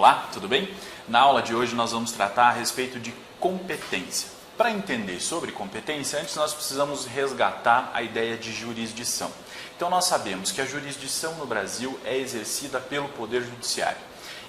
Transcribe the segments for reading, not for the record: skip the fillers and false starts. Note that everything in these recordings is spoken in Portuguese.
Olá, tudo bem? Na aula de hoje nós vamos tratar a respeito de competência. Para entender sobre competência, antes nós precisamos resgatar a ideia de jurisdição. Então nós sabemos que a jurisdição no Brasil é exercida pelo Poder Judiciário.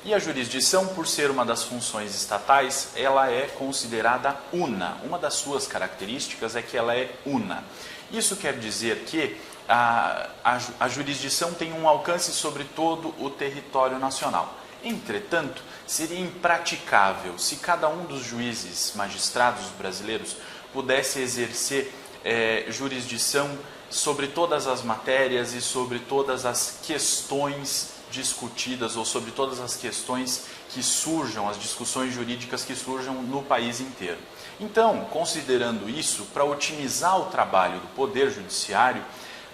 E a jurisdição, por ser uma das funções estatais, ela é considerada una. Uma das suas características é que ela é una. Isso quer dizer que a jurisdição tem um alcance sobre todo o território nacional. Entretanto, seria impraticável se cada um dos juízes, magistrados brasileiros, pudesse exercer jurisdição sobre todas as matérias e sobre todas as questões discutidas ou sobre todas as questões que surjam, as discussões jurídicas que surjam no país inteiro. Então, considerando isso, para otimizar o trabalho do Poder Judiciário,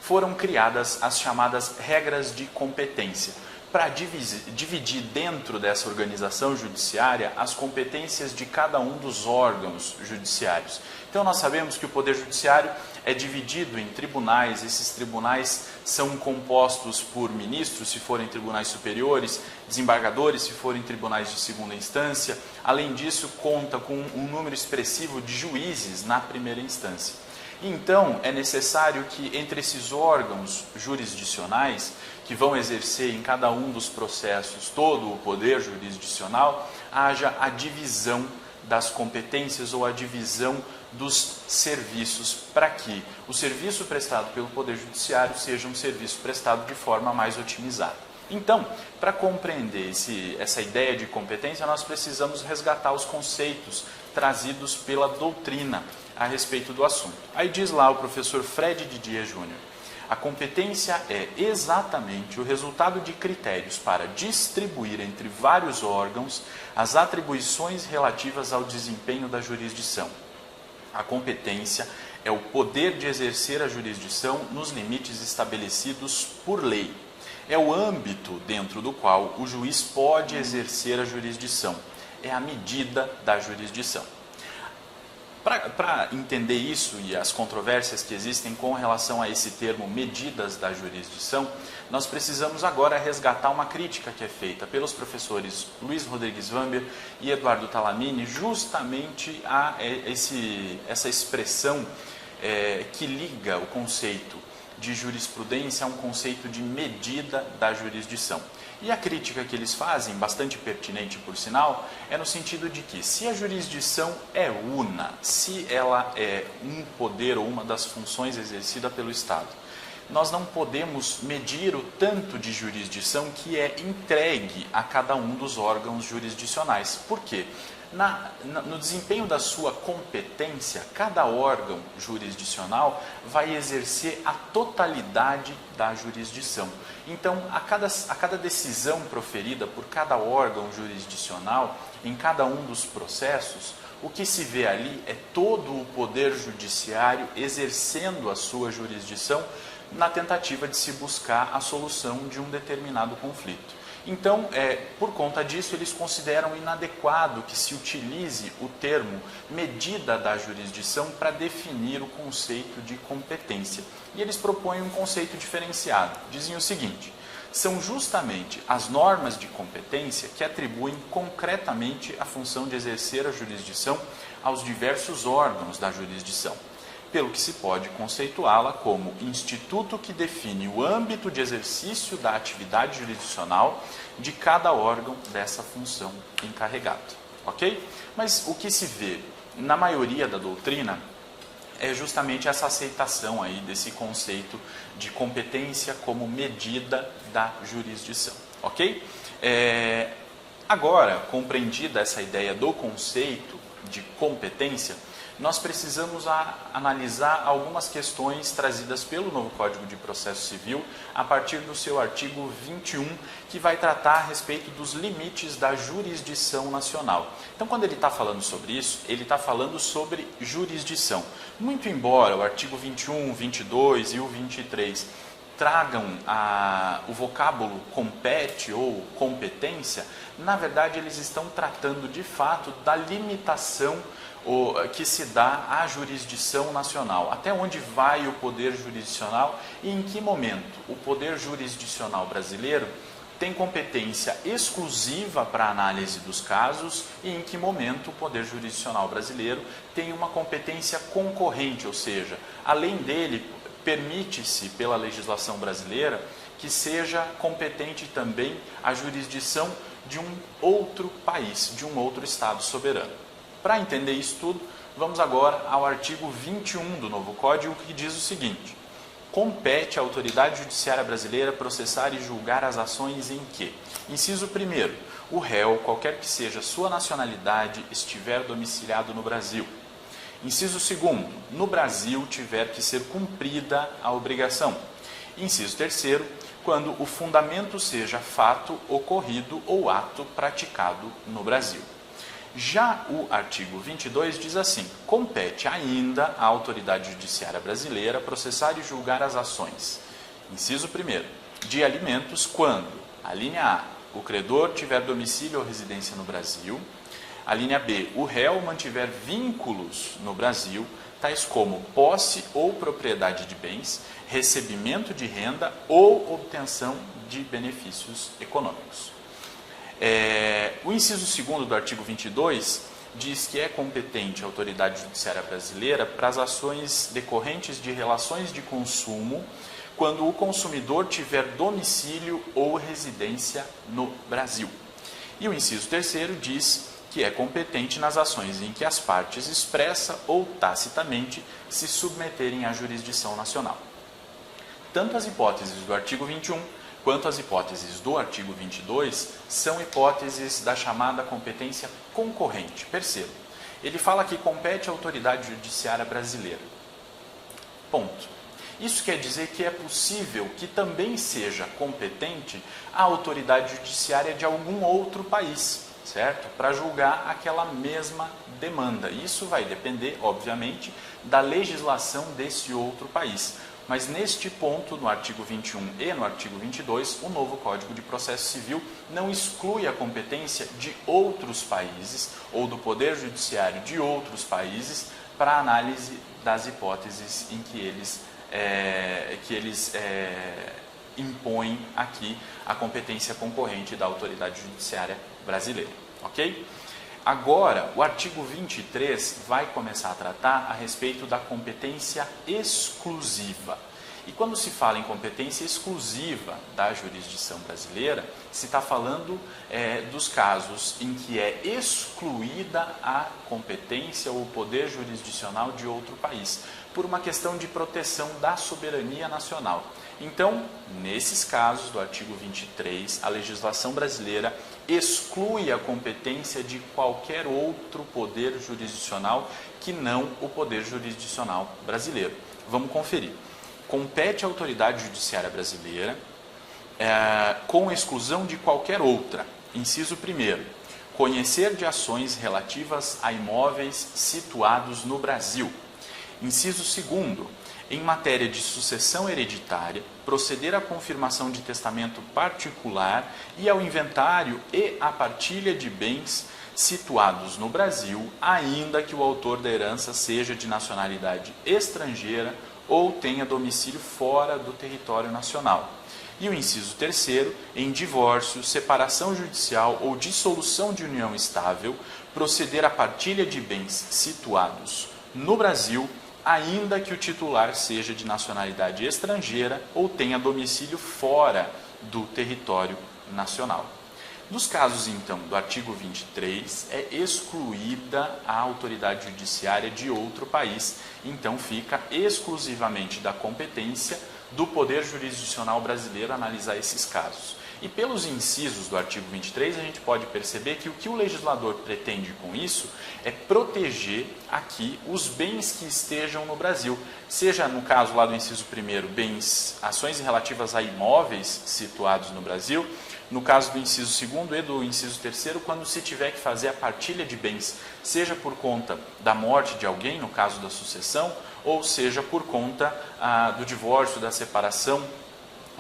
foram criadas as chamadas regras de competência, para dividir dentro dessa organização judiciária as competências de cada um dos órgãos judiciários. Então nós sabemos que o Poder Judiciário é dividido em tribunais, esses tribunais são compostos por ministros, se forem tribunais superiores, desembargadores, se forem tribunais de segunda instância. Além disso, conta com um número expressivo de juízes na primeira instância. Então, é necessário que entre esses órgãos jurisdicionais, que vão exercer em cada um dos processos todo o poder jurisdicional, haja a divisão das competências ou a divisão dos serviços, para que o serviço prestado pelo Poder Judiciário seja um serviço prestado de forma mais otimizada. Então, para compreender essa ideia de competência, nós precisamos resgatar os conceitos trazidos pela doutrina a respeito do assunto. Aí diz lá o professor Fred Didier Júnior: a competência é exatamente o resultado de critérios para distribuir entre vários órgãos as atribuições relativas ao desempenho da jurisdição. A competência é o poder de exercer a jurisdição nos limites estabelecidos por lei. É o âmbito dentro do qual o juiz pode exercer a jurisdição. É a medida da jurisdição. Para entender isso e as controvérsias que existem com relação a esse termo medidas da jurisdição, nós precisamos agora resgatar uma crítica que é feita pelos professores Luiz Rodrigues Vamber e Eduardo Talamini justamente a essa expressão que liga o conceito de jurisprudência a um conceito de medida da jurisdição. E a crítica que eles fazem, bastante pertinente por sinal, é no sentido de que se a jurisdição é una, se ela é um poder ou uma das funções exercida pelo Estado, nós não podemos medir o tanto de jurisdição que é entregue a cada um dos órgãos jurisdicionais. Por quê? No desempenho da sua competência, cada órgão jurisdicional vai exercer a totalidade da jurisdição. Então, a cada decisão proferida por cada órgão jurisdicional, em cada um dos processos, o que se vê ali é todo o Poder Judiciário exercendo a sua jurisdição na tentativa de se buscar a solução de um determinado conflito. Então, por conta disso, eles consideram inadequado que se utilize o termo medida da jurisdição para definir o conceito de competência. E eles propõem um conceito diferenciado. Dizem o seguinte: são justamente as normas de competência que atribuem concretamente a função de exercer a jurisdição aos diversos órgãos da jurisdição, pelo que se pode conceituá-la como instituto que define o âmbito de exercício da atividade jurisdicional de cada órgão dessa função encarregado. Ok? Mas o que se vê na maioria da doutrina é justamente essa aceitação aí desse conceito de competência como medida da jurisdição. Ok? Agora, compreendida essa ideia do conceito de competência, nós precisamos analisar algumas questões trazidas pelo novo Código de Processo Civil a partir do seu artigo 21, que vai tratar a respeito dos limites da jurisdição nacional. Então, quando ele está falando sobre isso, ele está falando sobre jurisdição. Muito embora o artigo 21, 22 e o 23 tragam o vocábulo compete ou competência, na verdade eles estão tratando de fato da limitação que se dá à jurisdição nacional. Até onde vai o poder jurisdicional e em que momento o poder jurisdicional brasileiro tem competência exclusiva para a análise dos casos e em que momento o Poder Jurisdicional brasileiro tem uma competência concorrente, ou seja, além dele, permite-se pela legislação brasileira que seja competente também a jurisdição de um outro país, de um outro Estado soberano. Para entender isso tudo, vamos agora ao artigo 21 do novo Código, que diz o seguinte: compete à autoridade judiciária brasileira processar e julgar as ações em que, inciso 1º, o réu, qualquer que seja sua nacionalidade, estiver domiciliado no Brasil. Inciso 2º, no Brasil tiver que ser cumprida a obrigação. Inciso 3º, quando o fundamento seja fato ocorrido ou ato praticado no Brasil. Já o artigo 22 diz assim: compete ainda à autoridade judiciária brasileira processar e julgar as ações. Inciso 1º, de alimentos quando, a linha A, o credor tiver domicílio ou residência no Brasil, a linha B, o réu mantiver vínculos no Brasil, tais como posse ou propriedade de bens, recebimento de renda ou obtenção de benefícios econômicos. O inciso 2º do artigo 22 diz que é competente a autoridade judiciária brasileira para as ações decorrentes de relações de consumo quando o consumidor tiver domicílio ou residência no Brasil. E o inciso 3º diz que é competente nas ações em que as partes expressa ou tacitamente se submeterem à jurisdição nacional. Tanto as hipóteses do artigo 21 quanto as hipóteses do artigo 22 são hipóteses da chamada competência concorrente. Perceba, ele fala que compete à autoridade judiciária brasileira. Ponto. Isso quer dizer que é possível que também seja competente a autoridade judiciária de algum outro país, certo? Para julgar aquela mesma demanda. Isso vai depender, obviamente, da legislação desse outro país. Mas neste ponto, no artigo 21 e no artigo 22, o novo Código de Processo Civil não exclui a competência de outros países ou do Poder Judiciário de outros países para a análise das hipóteses em que eles impõem aqui a competência concorrente da autoridade judiciária brasileira, ok? Agora, o artigo 23 vai começar a tratar a respeito da competência exclusiva. E quando se fala em competência exclusiva da jurisdição brasileira, se está falando dos casos em que é excluída a competência ou o poder jurisdicional de outro país, por uma questão de proteção da soberania nacional. Então, nesses casos do artigo 23, a legislação brasileira exclui a competência de qualquer outro poder jurisdicional que não o poder jurisdicional brasileiro. Vamos conferir. Compete à autoridade judiciária brasileira, com exclusão de qualquer outra. Inciso 1º, conhecer de ações relativas a imóveis situados no Brasil. Inciso 2º, em matéria de sucessão hereditária, proceder à confirmação de testamento particular e ao inventário e à partilha de bens situados no Brasil, ainda que o autor da herança seja de nacionalidade estrangeira ou tenha domicílio fora do território nacional. E o inciso 3º, em divórcio, separação judicial ou dissolução de união estável, proceder à partilha de bens situados no Brasil, ainda que o titular seja de nacionalidade estrangeira ou tenha domicílio fora do território nacional. Nos casos, então, do artigo 23, é excluída a autoridade judiciária de outro país, então fica exclusivamente da competência do Poder Jurisdicional brasileiro analisar esses casos. E pelos incisos do artigo 23, a gente pode perceber que o que o legislador pretende com isso é proteger aqui os bens que estejam no Brasil. Seja, no caso lá do inciso 1º, ações relativas a imóveis situados no Brasil, no caso do inciso 2º e do inciso 3º, quando se tiver que fazer a partilha de bens, seja por conta da morte de alguém, no caso da sucessão, ou seja por conta do divórcio, da separação,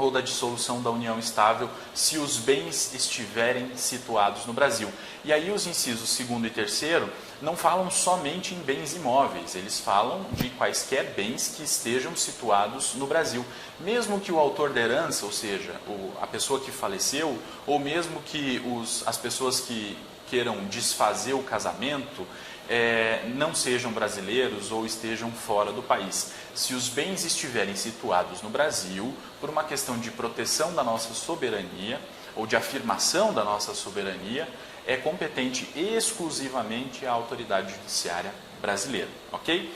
ou da dissolução da união estável, se os bens estiverem situados no Brasil. E aí os incisos 2º e 3º não falam somente em bens imóveis, eles falam de quaisquer bens que estejam situados no Brasil. Mesmo que o autor da herança, ou seja, a pessoa que faleceu, ou mesmo que as pessoas que queiram desfazer o casamento, não sejam brasileiros ou estejam fora do país. Se os bens estiverem situados no Brasil, por uma questão de proteção da nossa soberania ou de afirmação da nossa soberania, é competente exclusivamente a autoridade judiciária brasileira, ok?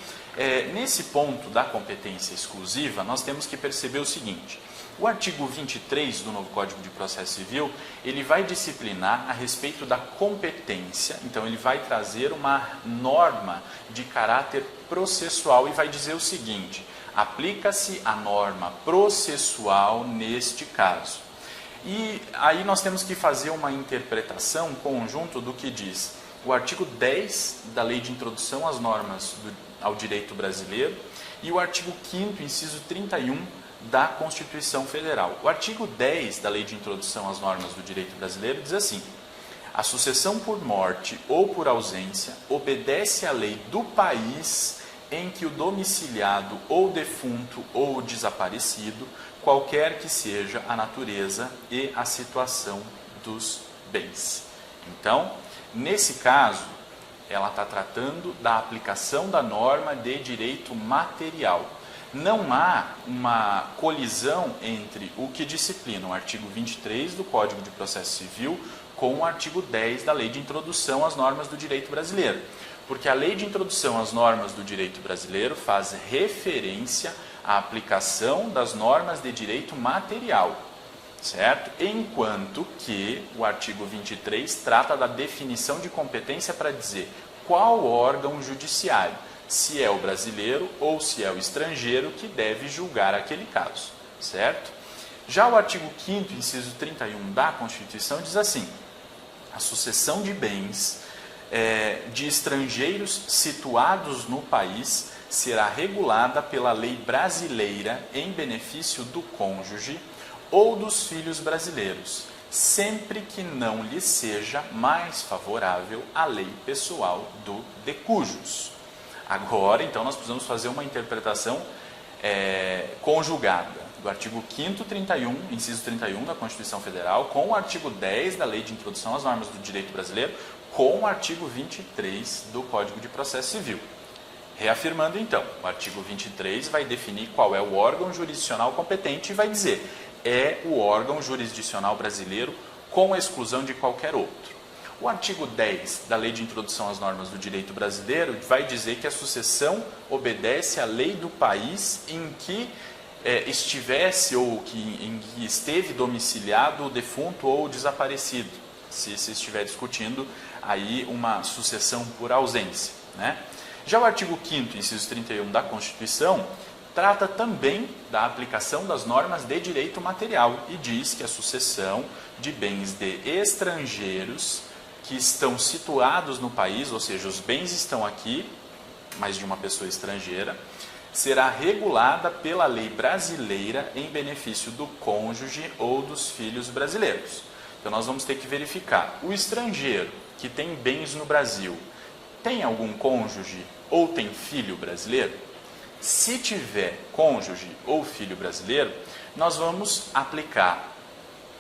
Nesse ponto da competência exclusiva, nós temos que perceber o seguinte: o artigo 23 do novo Código de Processo Civil, ele vai disciplinar a respeito da competência, então ele vai trazer uma norma de caráter processual e vai dizer o seguinte: aplica-se a norma processual neste caso. E aí nós temos que fazer uma interpretação conjunto do que diz o artigo 10 da Lei de Introdução às Normas ao Direito Brasileiro e o artigo 5º, inciso 31, da Constituição Federal. O artigo 10 da Lei de Introdução às Normas do Direito Brasileiro diz assim: a sucessão por morte ou por ausência obedece à lei do país em que o domiciliado ou defunto ou desaparecido, qualquer que seja a natureza e a situação dos bens. Então, nesse caso, ela está tratando da aplicação da norma de direito material. Não há uma colisão entre o que disciplina o artigo 23 do Código de Processo Civil com o artigo 10 da Lei de Introdução às Normas do Direito Brasileiro. Porque a Lei de Introdução às Normas do Direito Brasileiro faz referência à aplicação das normas de direito material, certo? Enquanto que o artigo 23 trata da definição de competência para dizer qual órgão judiciário, se é o brasileiro ou se é o estrangeiro, que deve julgar aquele caso, certo? Já o artigo 5º, inciso 31 da Constituição diz assim: a sucessão de bens de estrangeiros situados no país será regulada pela lei brasileira em benefício do cônjuge ou dos filhos brasileiros, sempre que não lhe seja mais favorável a lei pessoal do de cujus. Agora, então, nós precisamos fazer uma interpretação conjugada do artigo 5º, 31, inciso 31 da Constituição Federal, com o artigo 10 da Lei de Introdução às Normas do Direito Brasileiro, com o artigo 23 do Código de Processo Civil. Reafirmando, então, o artigo 23 vai definir qual é o órgão jurisdicional competente e vai dizer: é o órgão jurisdicional brasileiro com a exclusão de qualquer outro. O artigo 10 da Lei de Introdução às Normas do Direito Brasileiro vai dizer que a sucessão obedece à lei do país em que estivesse ou em que esteve domiciliado o defunto ou o desaparecido, se se estiver discutindo aí uma sucessão por ausência, né? Já o artigo 5º, inciso 31 da Constituição, trata também da aplicação das normas de direito material e diz que a sucessão de bens de estrangeiros que estão situados no país, ou seja, os bens estão aqui, mas de uma pessoa estrangeira, será regulada pela lei brasileira em benefício do cônjuge ou dos filhos brasileiros. Então nós vamos ter que verificar: o estrangeiro que tem bens no Brasil tem algum cônjuge ou tem filho brasileiro? Se tiver cônjuge ou filho brasileiro, nós vamos aplicar,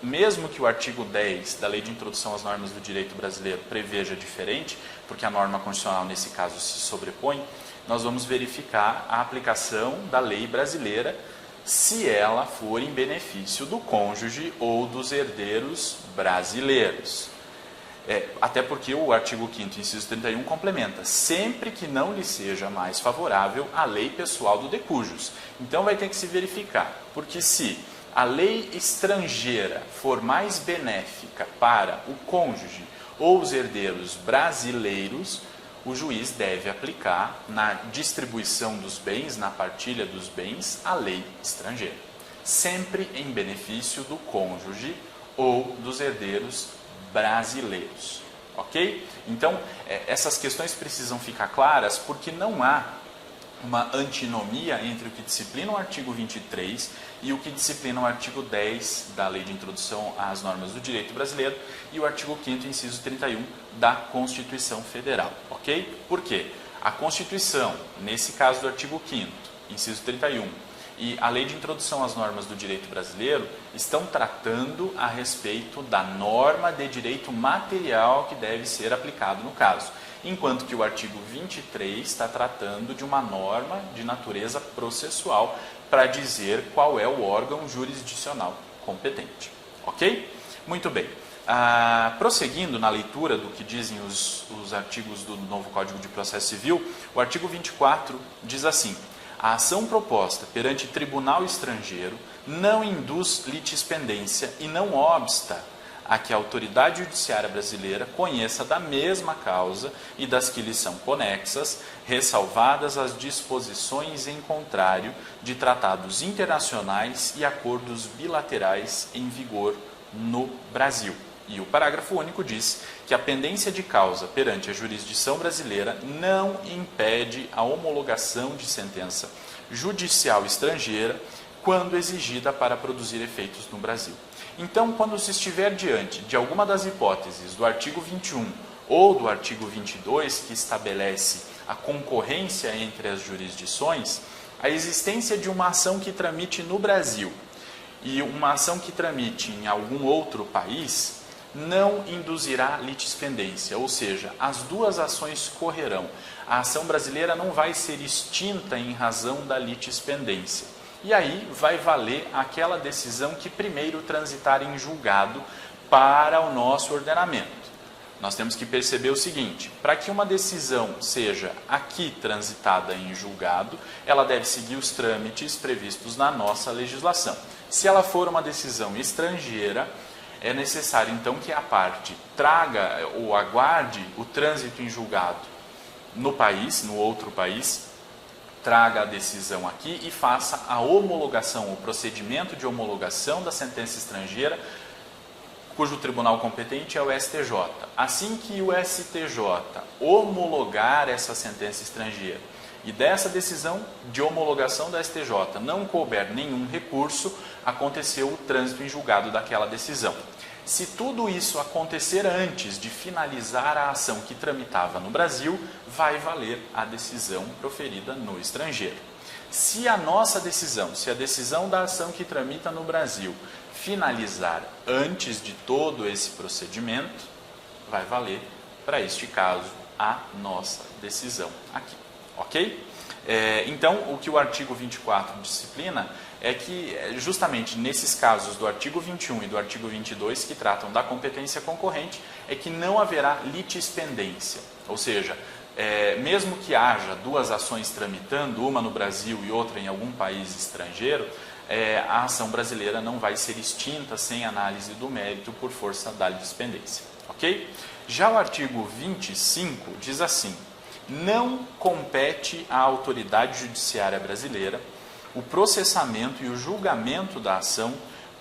mesmo que o artigo 10 da Lei de Introdução às Normas do Direito Brasileiro preveja diferente, porque a norma constitucional nesse caso se sobrepõe, nós vamos verificar a aplicação da lei brasileira se ela for em benefício do cônjuge ou dos herdeiros brasileiros. Até porque o artigo 5º, inciso 31, complementa: sempre que não lhe seja mais favorável a lei pessoal do de cujus. Então vai ter que se verificar, porque se a lei estrangeira for mais benéfica para o cônjuge ou os herdeiros brasileiros, o juiz deve aplicar na distribuição dos bens, na partilha dos bens, a lei estrangeira, sempre em benefício do cônjuge ou dos herdeiros brasileiros, ok? Então, essas questões precisam ficar claras porque não há uma antinomia entre o que disciplina o artigo 23 e o que disciplina o artigo 10 da Lei de Introdução às Normas do Direito Brasileiro e o artigo 5º, inciso 31 da Constituição Federal, ok? Por quê? A Constituição, nesse caso do artigo 5º, inciso 31, e a Lei de Introdução às Normas do Direito Brasileiro estão tratando a respeito da norma de direito material que deve ser aplicado no caso, enquanto que o artigo 23 está tratando de uma norma de natureza processual para dizer qual é o órgão jurisdicional competente. Ok? Muito bem. Prosseguindo na leitura do que dizem os artigos do novo Código de Processo Civil, o artigo 24 diz assim: a ação proposta perante tribunal estrangeiro não induz litispendência e não obsta a que a autoridade judiciária brasileira conheça da mesma causa e das que lhe são conexas, ressalvadas as disposições em contrário de tratados internacionais e acordos bilaterais em vigor no Brasil. E o parágrafo único diz que a pendência de causa perante a jurisdição brasileira não impede a homologação de sentença judicial estrangeira quando exigida para produzir efeitos no Brasil. Então, quando se estiver diante de alguma das hipóteses do artigo 21 ou do artigo 22, que estabelece a concorrência entre as jurisdições, a existência de uma ação que tramite no Brasil e uma ação que tramite em algum outro país não induzirá litispendência, ou seja, as duas ações correrão. A ação brasileira não vai ser extinta em razão da litispendência. E aí vai valer aquela decisão que primeiro transitar em julgado para o nosso ordenamento. Nós temos que perceber o seguinte: para que uma decisão seja aqui transitada em julgado, ela deve seguir os trâmites previstos na nossa legislação. Se ela for uma decisão estrangeira, é necessário então que a parte traga ou aguarde o trânsito em julgado no país, no outro país, traga a decisão aqui e faça a homologação, o procedimento de homologação da sentença estrangeira, cujo tribunal competente é o STJ. Assim que o STJ homologar essa sentença estrangeira e dessa decisão de homologação da STJ não couber nenhum recurso, aconteceu o trânsito em julgado daquela decisão. Se tudo isso acontecer antes de finalizar a ação que tramitava no Brasil, vai valer a decisão proferida no estrangeiro. Se a nossa decisão, se a decisão da ação que tramita no Brasil finalizar antes de todo esse procedimento, vai valer, para este caso, a nossa decisão aqui. Ok? Então, o que o artigo 24 disciplina é que, justamente nesses casos do artigo 21 e do artigo 22, que tratam da competência concorrente, é que não haverá litispendência. Ou seja, mesmo que haja duas ações tramitando, uma no Brasil e outra em algum país estrangeiro, a ação brasileira não vai ser extinta sem análise do mérito por força da litispendência. Ok? Já o artigo 25 diz assim: não compete à autoridade judiciária brasileira o processamento e o julgamento da ação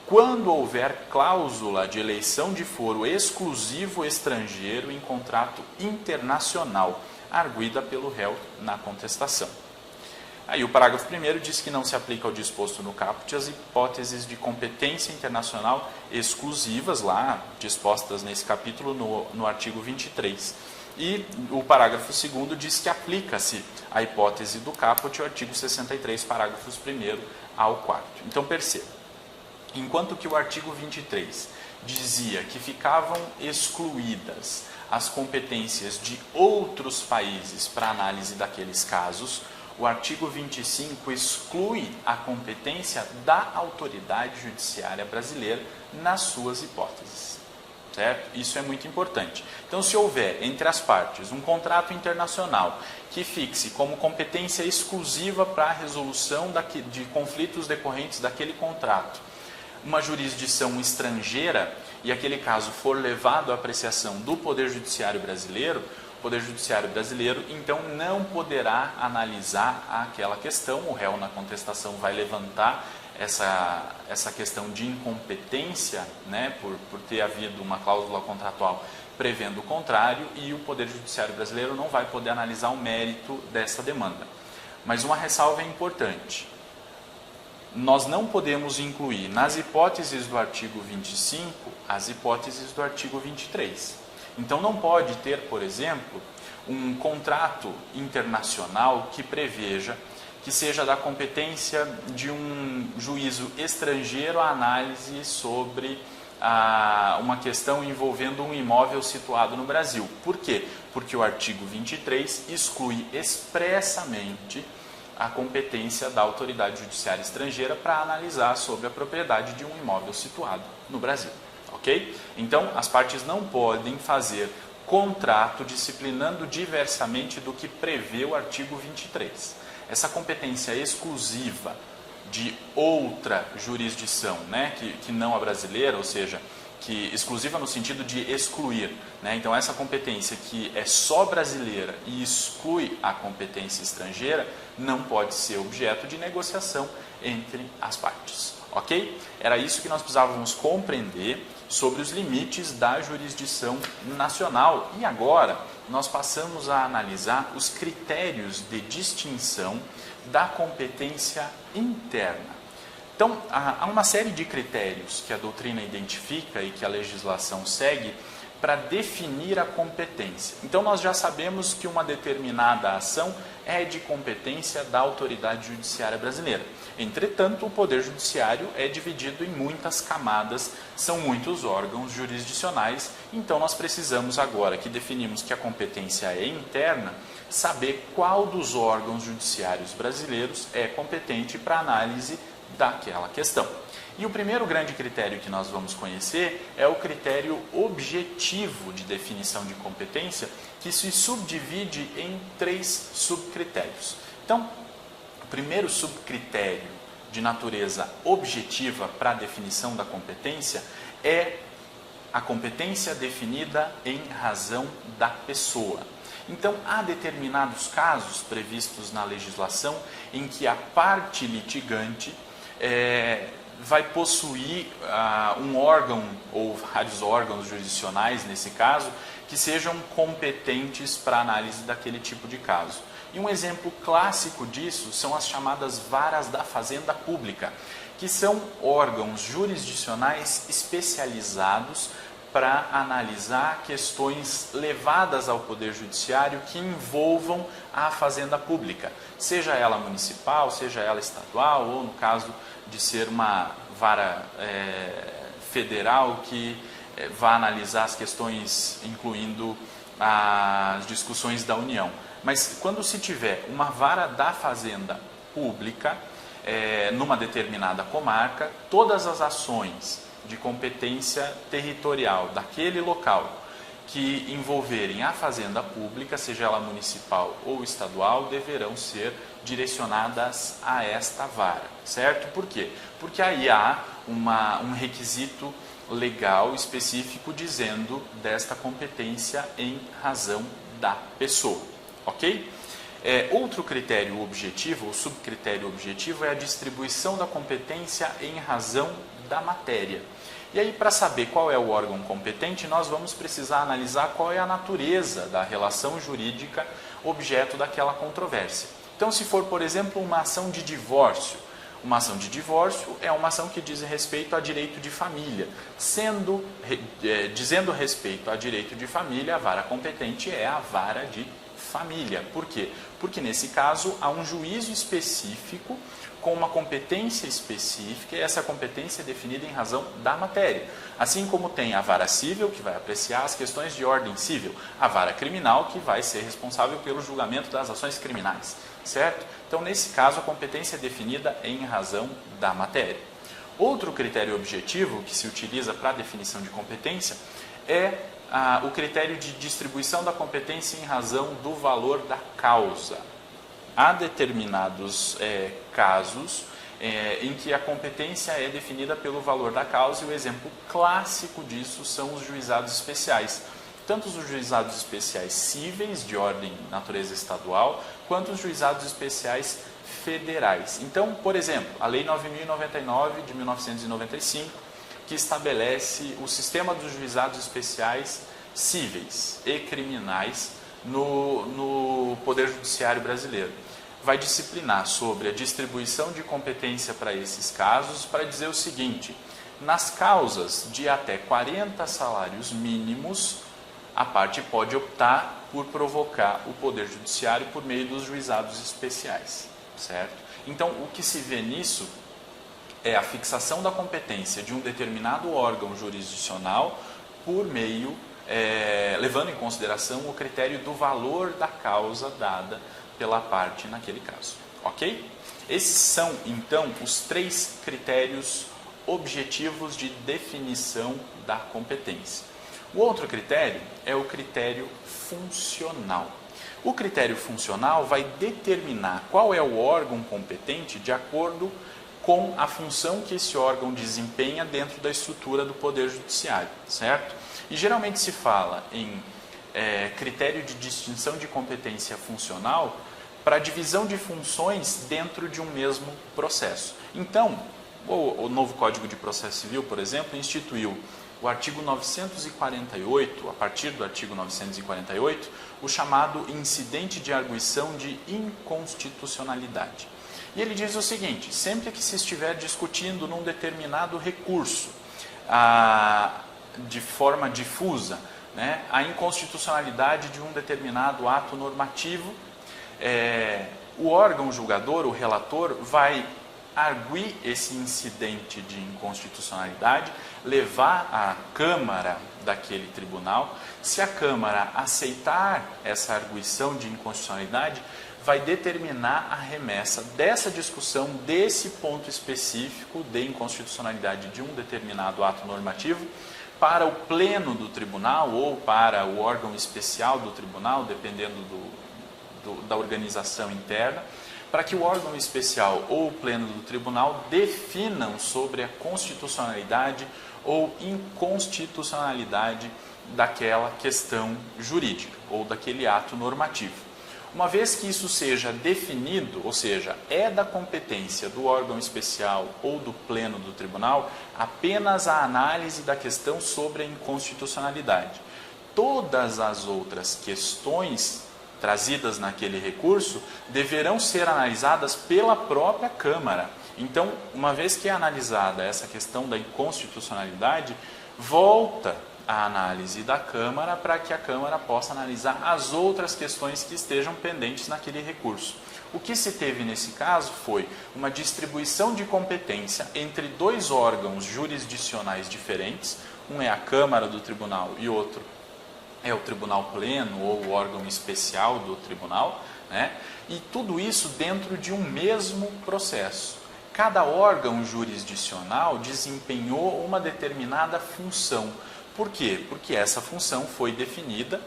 quando houver cláusula de eleição de foro exclusivo estrangeiro em contrato internacional, arguida pelo réu na contestação. Aí o parágrafo 1º diz que não se aplica ao disposto no caput as hipóteses de competência internacional exclusivas, lá dispostas nesse capítulo no artigo 23. E o parágrafo 2º diz que aplica-se a hipótese do caput ao artigo 63, parágrafos 1º ao 4º. Então perceba, enquanto que o artigo 23 dizia que ficavam excluídas as competências de outros países para análise daqueles casos, o artigo 25 exclui a competência da autoridade judiciária brasileira nas suas hipóteses. Certo? Isso é muito importante. Então, se houver entre as partes um contrato internacional que fixe como competência exclusiva para a resolução de conflitos decorrentes daquele contrato uma jurisdição estrangeira e aquele caso for levado à apreciação do Poder Judiciário brasileiro, o Poder Judiciário brasileiro então não poderá analisar aquela questão. O réu na contestação vai levantar essa questão de incompetência, né, por ter havido uma cláusula contratual prevendo o contrário, e o Poder Judiciário brasileiro não vai poder analisar o mérito dessa demanda. Mas uma ressalva é importante. Nós não podemos incluir nas hipóteses do artigo 25 as hipóteses do artigo 23. Então não pode ter, por exemplo, um contrato internacional que preveja que seja da competência de um juízo estrangeiro a análise sobre uma questão envolvendo um imóvel situado no Brasil. Por quê? Porque o artigo 23 exclui expressamente a competência da autoridade judiciária estrangeira para analisar sobre a propriedade de um imóvel situado no Brasil. Ok? Então, as partes não podem fazer contrato disciplinando diversamente do que prevê o artigo 23. Essa competência exclusiva de outra jurisdição, né, que não a brasileira, ou seja, que exclusiva no sentido de excluir, né? Então essa competência que é só brasileira e exclui a competência estrangeira não pode ser objeto de negociação entre as partes, ok? Era isso que nós precisávamos compreender sobre os limites da jurisdição nacional. E agora nós passamos a analisar os critérios de distinção da competência interna. Então, há uma série de critérios que a doutrina identifica e que a legislação segue para definir a competência. Então, nós já sabemos que uma determinada ação é de competência da autoridade judiciária brasileira. Entretanto, o Poder Judiciário é dividido em muitas camadas, são muitos órgãos jurisdicionais, então nós precisamos agora que definimos que a competência é interna, saber qual dos órgãos judiciários brasileiros é competente para análise daquela questão. E o primeiro grande critério que nós vamos conhecer é o critério objetivo de definição de competência, que se subdivide em 3 subcritérios. Então, o primeiro subcritério de natureza objetiva para a definição da competência é a competência definida em razão da pessoa. Então, há determinados casos previstos na legislação em que a parte litigante vai possuir um órgão ou vários órgãos jurisdicionais, nesse caso, que sejam competentes para análise daquele tipo de caso. E um exemplo clássico disso são as chamadas varas da Fazenda Pública, que são órgãos jurisdicionais especializados para analisar questões levadas ao Poder Judiciário que envolvam a Fazenda Pública, seja ela municipal, seja ela estadual, ou no caso de ser uma vara federal que vai analisar as questões incluindo as discussões da União. Mas quando se tiver uma vara da Fazenda Pública numa determinada comarca, todas as ações de competência territorial daquele local que envolverem a fazenda pública, seja ela municipal ou estadual, deverão ser direcionadas a esta vara, certo? Por quê? Porque aí há um requisito legal específico dizendo desta competência em razão da pessoa, ok? Outro critério objetivo, ou subcritério objetivo, é a distribuição da competência em razão da matéria. E aí, para saber qual é o órgão competente, nós vamos precisar analisar qual é a natureza da relação jurídica objeto daquela controvérsia. Então, se for, por exemplo, uma ação de divórcio, uma ação de divórcio é uma ação que diz respeito a direito de família. Dizendo respeito a direito de família, a vara competente é a vara de família. Por quê? Porque nesse caso há um juízo específico com uma competência específica e essa competência é definida em razão da matéria. Assim como tem a vara civil, que vai apreciar as questões de ordem civil, a vara criminal, que vai ser responsável pelo julgamento das ações criminais, certo? Então, nesse caso, a competência é definida em razão da matéria. Outro critério objetivo que se utiliza para a definição de competência é o critério de distribuição da competência em razão do valor da causa. Há determinados casos em que a competência é definida pelo valor da causa e o exemplo clássico disso são os juizados especiais. Tanto os juizados especiais cíveis, de ordem natureza estadual, quanto os juizados especiais federais. Então, por exemplo, a Lei 9.099 de 1995, que estabelece o sistema dos juizados especiais cíveis e criminais no Poder Judiciário brasileiro. vai disciplinar sobre a distribuição de competência para esses casos, para dizer o seguinte: nas causas de até 40 salários mínimos, a parte pode optar por provocar o Poder Judiciário por meio dos juizados especiais, certo? Então, o que se vê nisso é a fixação da competência de um determinado órgão jurisdicional por meio, levando em consideração o critério do valor da causa dada pela parte naquele caso, ok? Esses são, então, os 3 critérios objetivos de definição da competência. O outro critério é o critério funcional. O critério funcional vai determinar qual é o órgão competente de acordo com a função que esse órgão desempenha dentro da estrutura do Poder Judiciário, certo? E geralmente se fala em critério de distinção de competência funcional para divisão de funções dentro de um mesmo processo. Então, o novo Código de Processo Civil, por exemplo, instituiu o artigo 948, a partir do artigo 948, o chamado incidente de arguição de inconstitucionalidade. E ele diz o seguinte: sempre que se estiver discutindo num determinado recurso, de forma difusa, né, a inconstitucionalidade de um determinado ato normativo, o órgão julgador, o relator, vai arguir esse incidente de inconstitucionalidade, levar à Câmara daquele tribunal. Se a Câmara aceitar essa arguição de inconstitucionalidade, vai determinar a remessa dessa discussão, desse ponto específico de inconstitucionalidade de um determinado ato normativo, para o pleno do tribunal ou para o órgão especial do tribunal, dependendo da organização interna, para que o órgão especial ou o pleno do tribunal definam sobre a constitucionalidade ou inconstitucionalidade daquela questão jurídica ou daquele ato normativo. Uma vez que isso seja definido, ou seja, é da competência do órgão especial ou do pleno do tribunal, apenas a análise da questão sobre a inconstitucionalidade. Todas as outras questões trazidas naquele recurso deverão ser analisadas pela própria Câmara. Então, uma vez que é analisada essa questão da inconstitucionalidade, volta a análise da Câmara para que a Câmara possa analisar as outras questões que estejam pendentes naquele recurso. O que se teve nesse caso foi uma distribuição de competência entre 2 órgãos jurisdicionais diferentes, um é a Câmara do Tribunal e outro é o Tribunal Pleno ou o órgão especial do Tribunal, né? E tudo isso dentro de um mesmo processo. Cada órgão jurisdicional desempenhou uma determinada função. Por quê? Porque essa função foi definida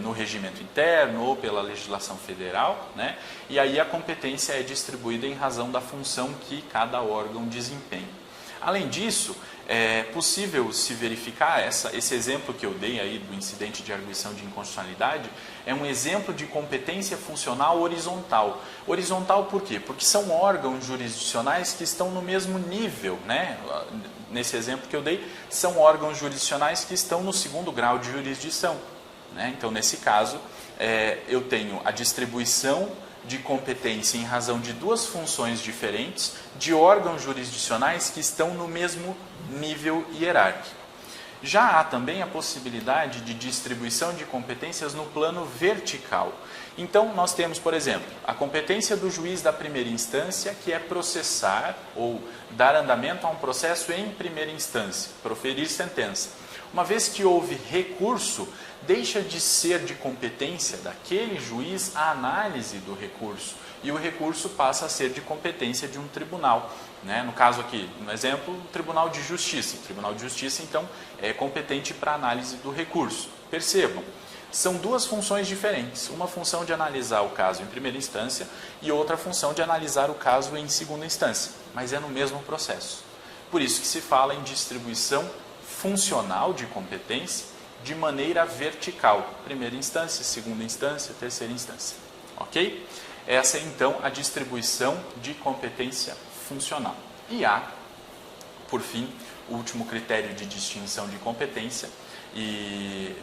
no regimento interno ou pela legislação federal, né? E aí a competência é distribuída em razão da função que cada órgão desempenha. Além disso, é possível se verificar, esse exemplo que eu dei aí do incidente de arguição de inconstitucionalidade, é um exemplo de competência funcional horizontal. Horizontal por quê? Porque são órgãos jurisdicionais que estão no mesmo nível, né? Nesse exemplo que eu dei, são órgãos jurisdicionais que estão no 2º grau de jurisdição, né? Então, nesse caso, eu tenho a distribuição de competência em razão de 2 funções diferentes de órgãos jurisdicionais que estão no mesmo nível hierárquico. Já há também a possibilidade de distribuição de competências no plano vertical. Então, nós temos, por exemplo, a competência do juiz da primeira instância, que é processar ou dar andamento a um processo em primeira instância, proferir sentença. Uma vez que houve recurso, deixa de ser de competência daquele juiz a análise do recurso e o recurso passa a ser de competência de um tribunal, né? No caso aqui, no exemplo, o Tribunal de Justiça. O Tribunal de Justiça, então, é competente para análise do recurso. Percebam, são 2 funções diferentes. Uma função de analisar o caso em primeira instância e outra função de analisar o caso em segunda instância, mas é no mesmo processo. Por isso que se fala em distribuição funcional de competência de maneira vertical, primeira instância, segunda instância, terceira instância, ok? Essa é então a distribuição de competência funcional. E há, por fim, o último critério de distinção de competência, e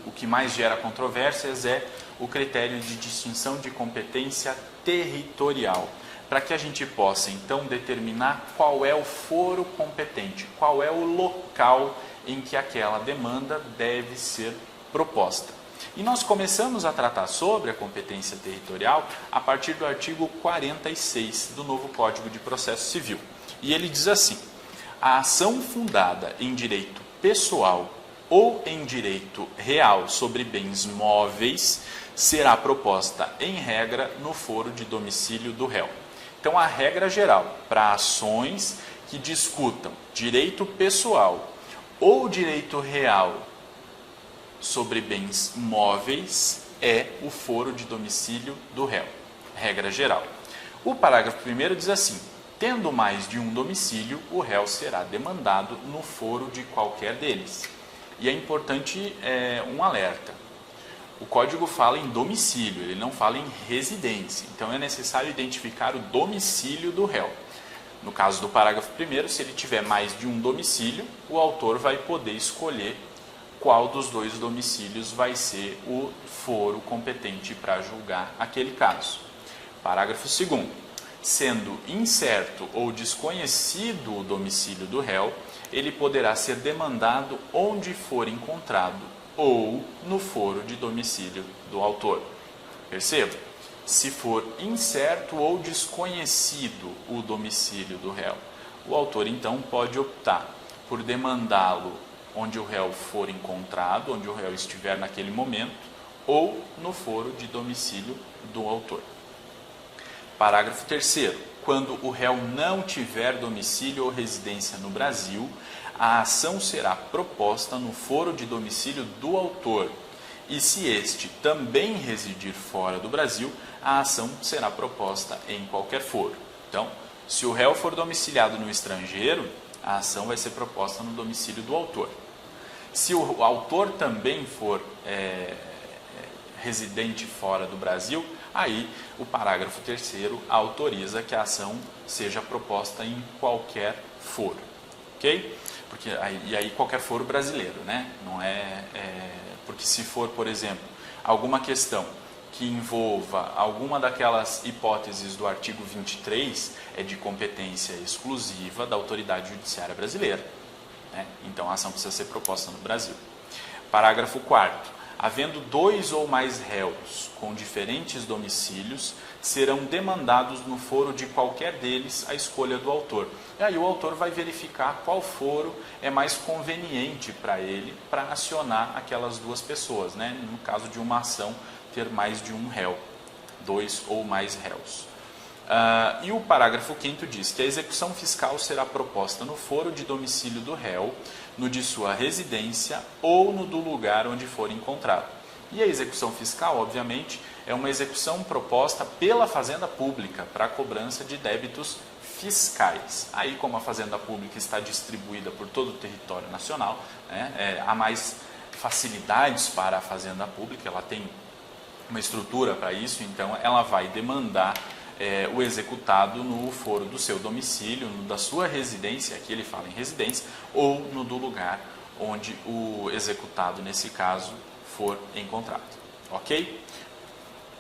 o que mais gera controvérsias é o critério de distinção de competência territorial, para que a gente possa então determinar qual é o foro competente, qual é o local em que aquela demanda deve ser proposta. E nós começamos a tratar sobre a competência territorial a partir do artigo 46 do novo Código de Processo Civil. E ele diz assim: a ação fundada em direito pessoal ou em direito real sobre bens móveis será proposta, em regra, no foro de domicílio do réu. Então, a regra geral para ações que discutam direito pessoal ou direito real sobre bens móveis é o foro de domicílio do réu. Regra geral. O parágrafo 1º diz assim: tendo mais de um domicílio, o réu será demandado no foro de qualquer deles. E é importante um alerta. O código fala em domicílio, ele não fala em residência. Então é necessário identificar o domicílio do réu. No caso do parágrafo 1º, se ele tiver mais de um domicílio, o autor vai poder escolher qual dos dois domicílios vai ser o foro competente para julgar aquele caso. Parágrafo 2º. Sendo incerto ou desconhecido o domicílio do réu, ele poderá ser demandado onde for encontrado ou no foro de domicílio do autor. Perceba? Se for incerto ou desconhecido o domicílio do réu, o autor então pode optar por demandá-lo onde o réu for encontrado, onde o réu estiver naquele momento, ou no foro de domicílio do autor. Parágrafo 3º. Quando o réu não tiver domicílio ou residência no Brasil, a ação será proposta no foro de domicílio do autor. E se este também residir fora do Brasil, a ação será proposta em qualquer foro. Então, se o réu for domiciliado no estrangeiro, a ação vai ser proposta no domicílio do autor. Se o autor também for residente fora do Brasil, aí o parágrafo 3º autoriza que a ação seja proposta em qualquer foro, ok? E aí qualquer foro brasileiro, né? Não porque se for, por exemplo, alguma questão que envolva alguma daquelas hipóteses do artigo 23, é de competência exclusiva da autoridade judiciária brasileira, né? Então a ação precisa ser proposta no Brasil. Parágrafo 4º. Havendo dois ou mais réus com diferentes domicílios, serão demandados no foro de qualquer deles a escolha do autor. E aí o autor vai verificar qual foro é mais conveniente para ele para acionar aquelas duas pessoas, né? No caso de uma ação ter mais de um réu, dois ou mais réus. E o parágrafo 5º diz que a execução fiscal será proposta no foro de domicílio do réu, no de sua residência ou no do lugar onde for encontrado. E a execução fiscal, obviamente, é uma execução proposta pela Fazenda Pública para a cobrança de débitos fiscais. Aí, como a Fazenda Pública está distribuída por todo o território nacional, né, há mais facilidades para a Fazenda Pública, ela tem uma estrutura para isso, então ela vai demandar o executado no foro do seu domicílio, no da sua residência, aqui ele fala em residência, ou no do lugar onde o executado, nesse caso, for encontrado. Ok?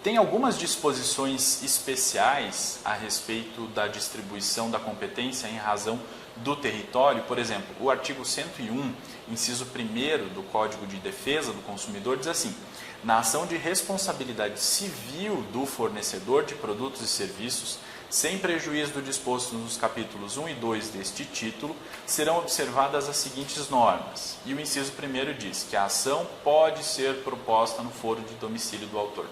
Tem algumas disposições especiais a respeito da distribuição da competência em razão do território. Por exemplo, o artigo 101, inciso 1º do Código de Defesa do Consumidor diz assim: na ação de responsabilidade civil do fornecedor de produtos e serviços, sem prejuízo do disposto nos capítulos 1 e 2 deste título, serão observadas as seguintes normas. E o inciso 1º diz que a ação pode ser proposta no foro de domicílio do autor.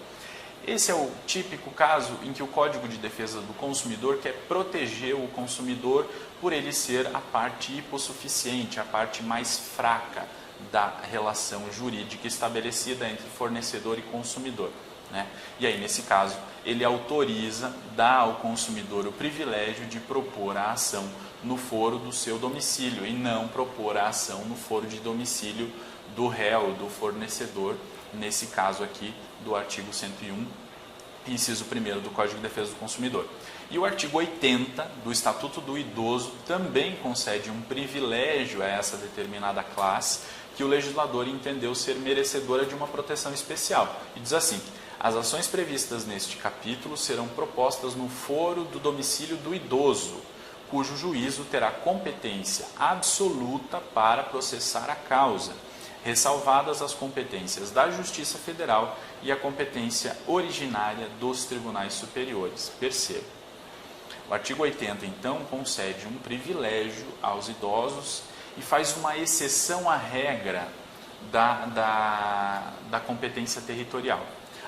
Esse é o típico caso em que o Código de Defesa do Consumidor quer proteger o consumidor por ele ser a parte hipossuficiente, a parte mais fraca da relação jurídica estabelecida entre fornecedor e consumidor, né? E aí, nesse caso, ele autoriza, dá ao consumidor o privilégio de propor a ação no foro do seu domicílio e não propor a ação no foro de domicílio do réu, do fornecedor, nesse caso aqui do artigo 101, inciso 1º do Código de Defesa do Consumidor. E o artigo 80 do Estatuto do Idoso também concede um privilégio a essa determinada classe que o legislador entendeu ser merecedora de uma proteção especial. E diz assim: As ações previstas neste capítulo serão propostas no foro do domicílio do idoso, cujo juízo terá competência absoluta para processar a causa, ressalvadas as competências da Justiça Federal e a competência originária dos tribunais superiores. Perceba. O artigo 80, então, concede um privilégio aos idosos e faz uma exceção à regra da competência territorial.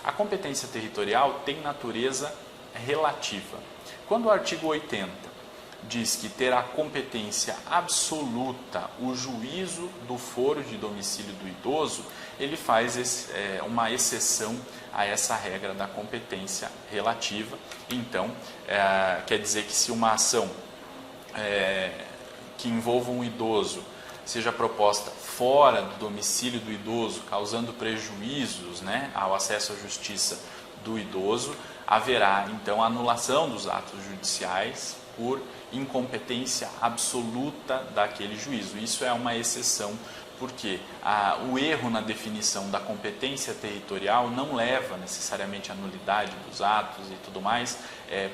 A competência territorial tem natureza relativa. Quando o artigo 80 diz que terá competência absoluta o juízo do foro de domicílio do idoso, ele faz uma exceção a essa regra da competência relativa. Então, quer dizer que se uma ação que envolva um idoso seja proposta fora do domicílio do idoso, causando prejuízos, né, ao acesso à justiça do idoso, haverá então anulação dos atos judiciais por incompetência absoluta daquele juízo. Isso é uma exceção, porque o erro na definição da competência territorial não leva necessariamente à nulidade dos atos e tudo mais,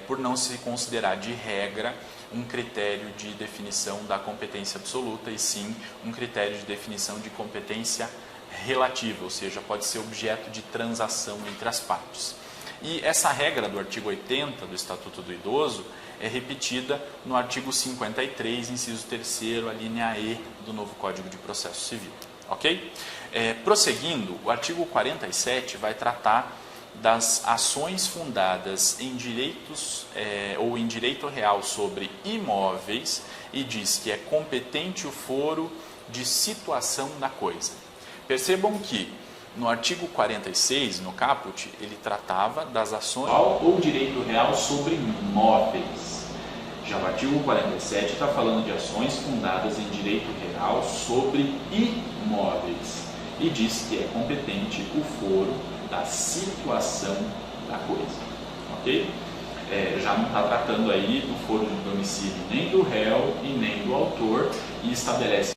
por não se considerar de regra um critério de definição da competência absoluta, e sim um critério de definição de competência relativa, ou seja, pode ser objeto de transação entre as partes. E essa regra do artigo 80 do Estatuto do Idoso é repetida no artigo 53, inciso 3º, a linha E do novo Código de Processo Civil. Ok? Prosseguindo, o artigo 47 vai tratar das ações fundadas em direitos ou em direito real sobre imóveis e diz que é competente o foro de situação da coisa. Percebam que no artigo 46, no caput, ele tratava das ações ou direito real sobre imóveis. Já o artigo 47 está falando de ações fundadas em direito real sobre imóveis e diz que é competente o foro da situação da coisa. Ok? Já não está tratando aí do foro de domicílio nem do réu e nem do autor, e estabelece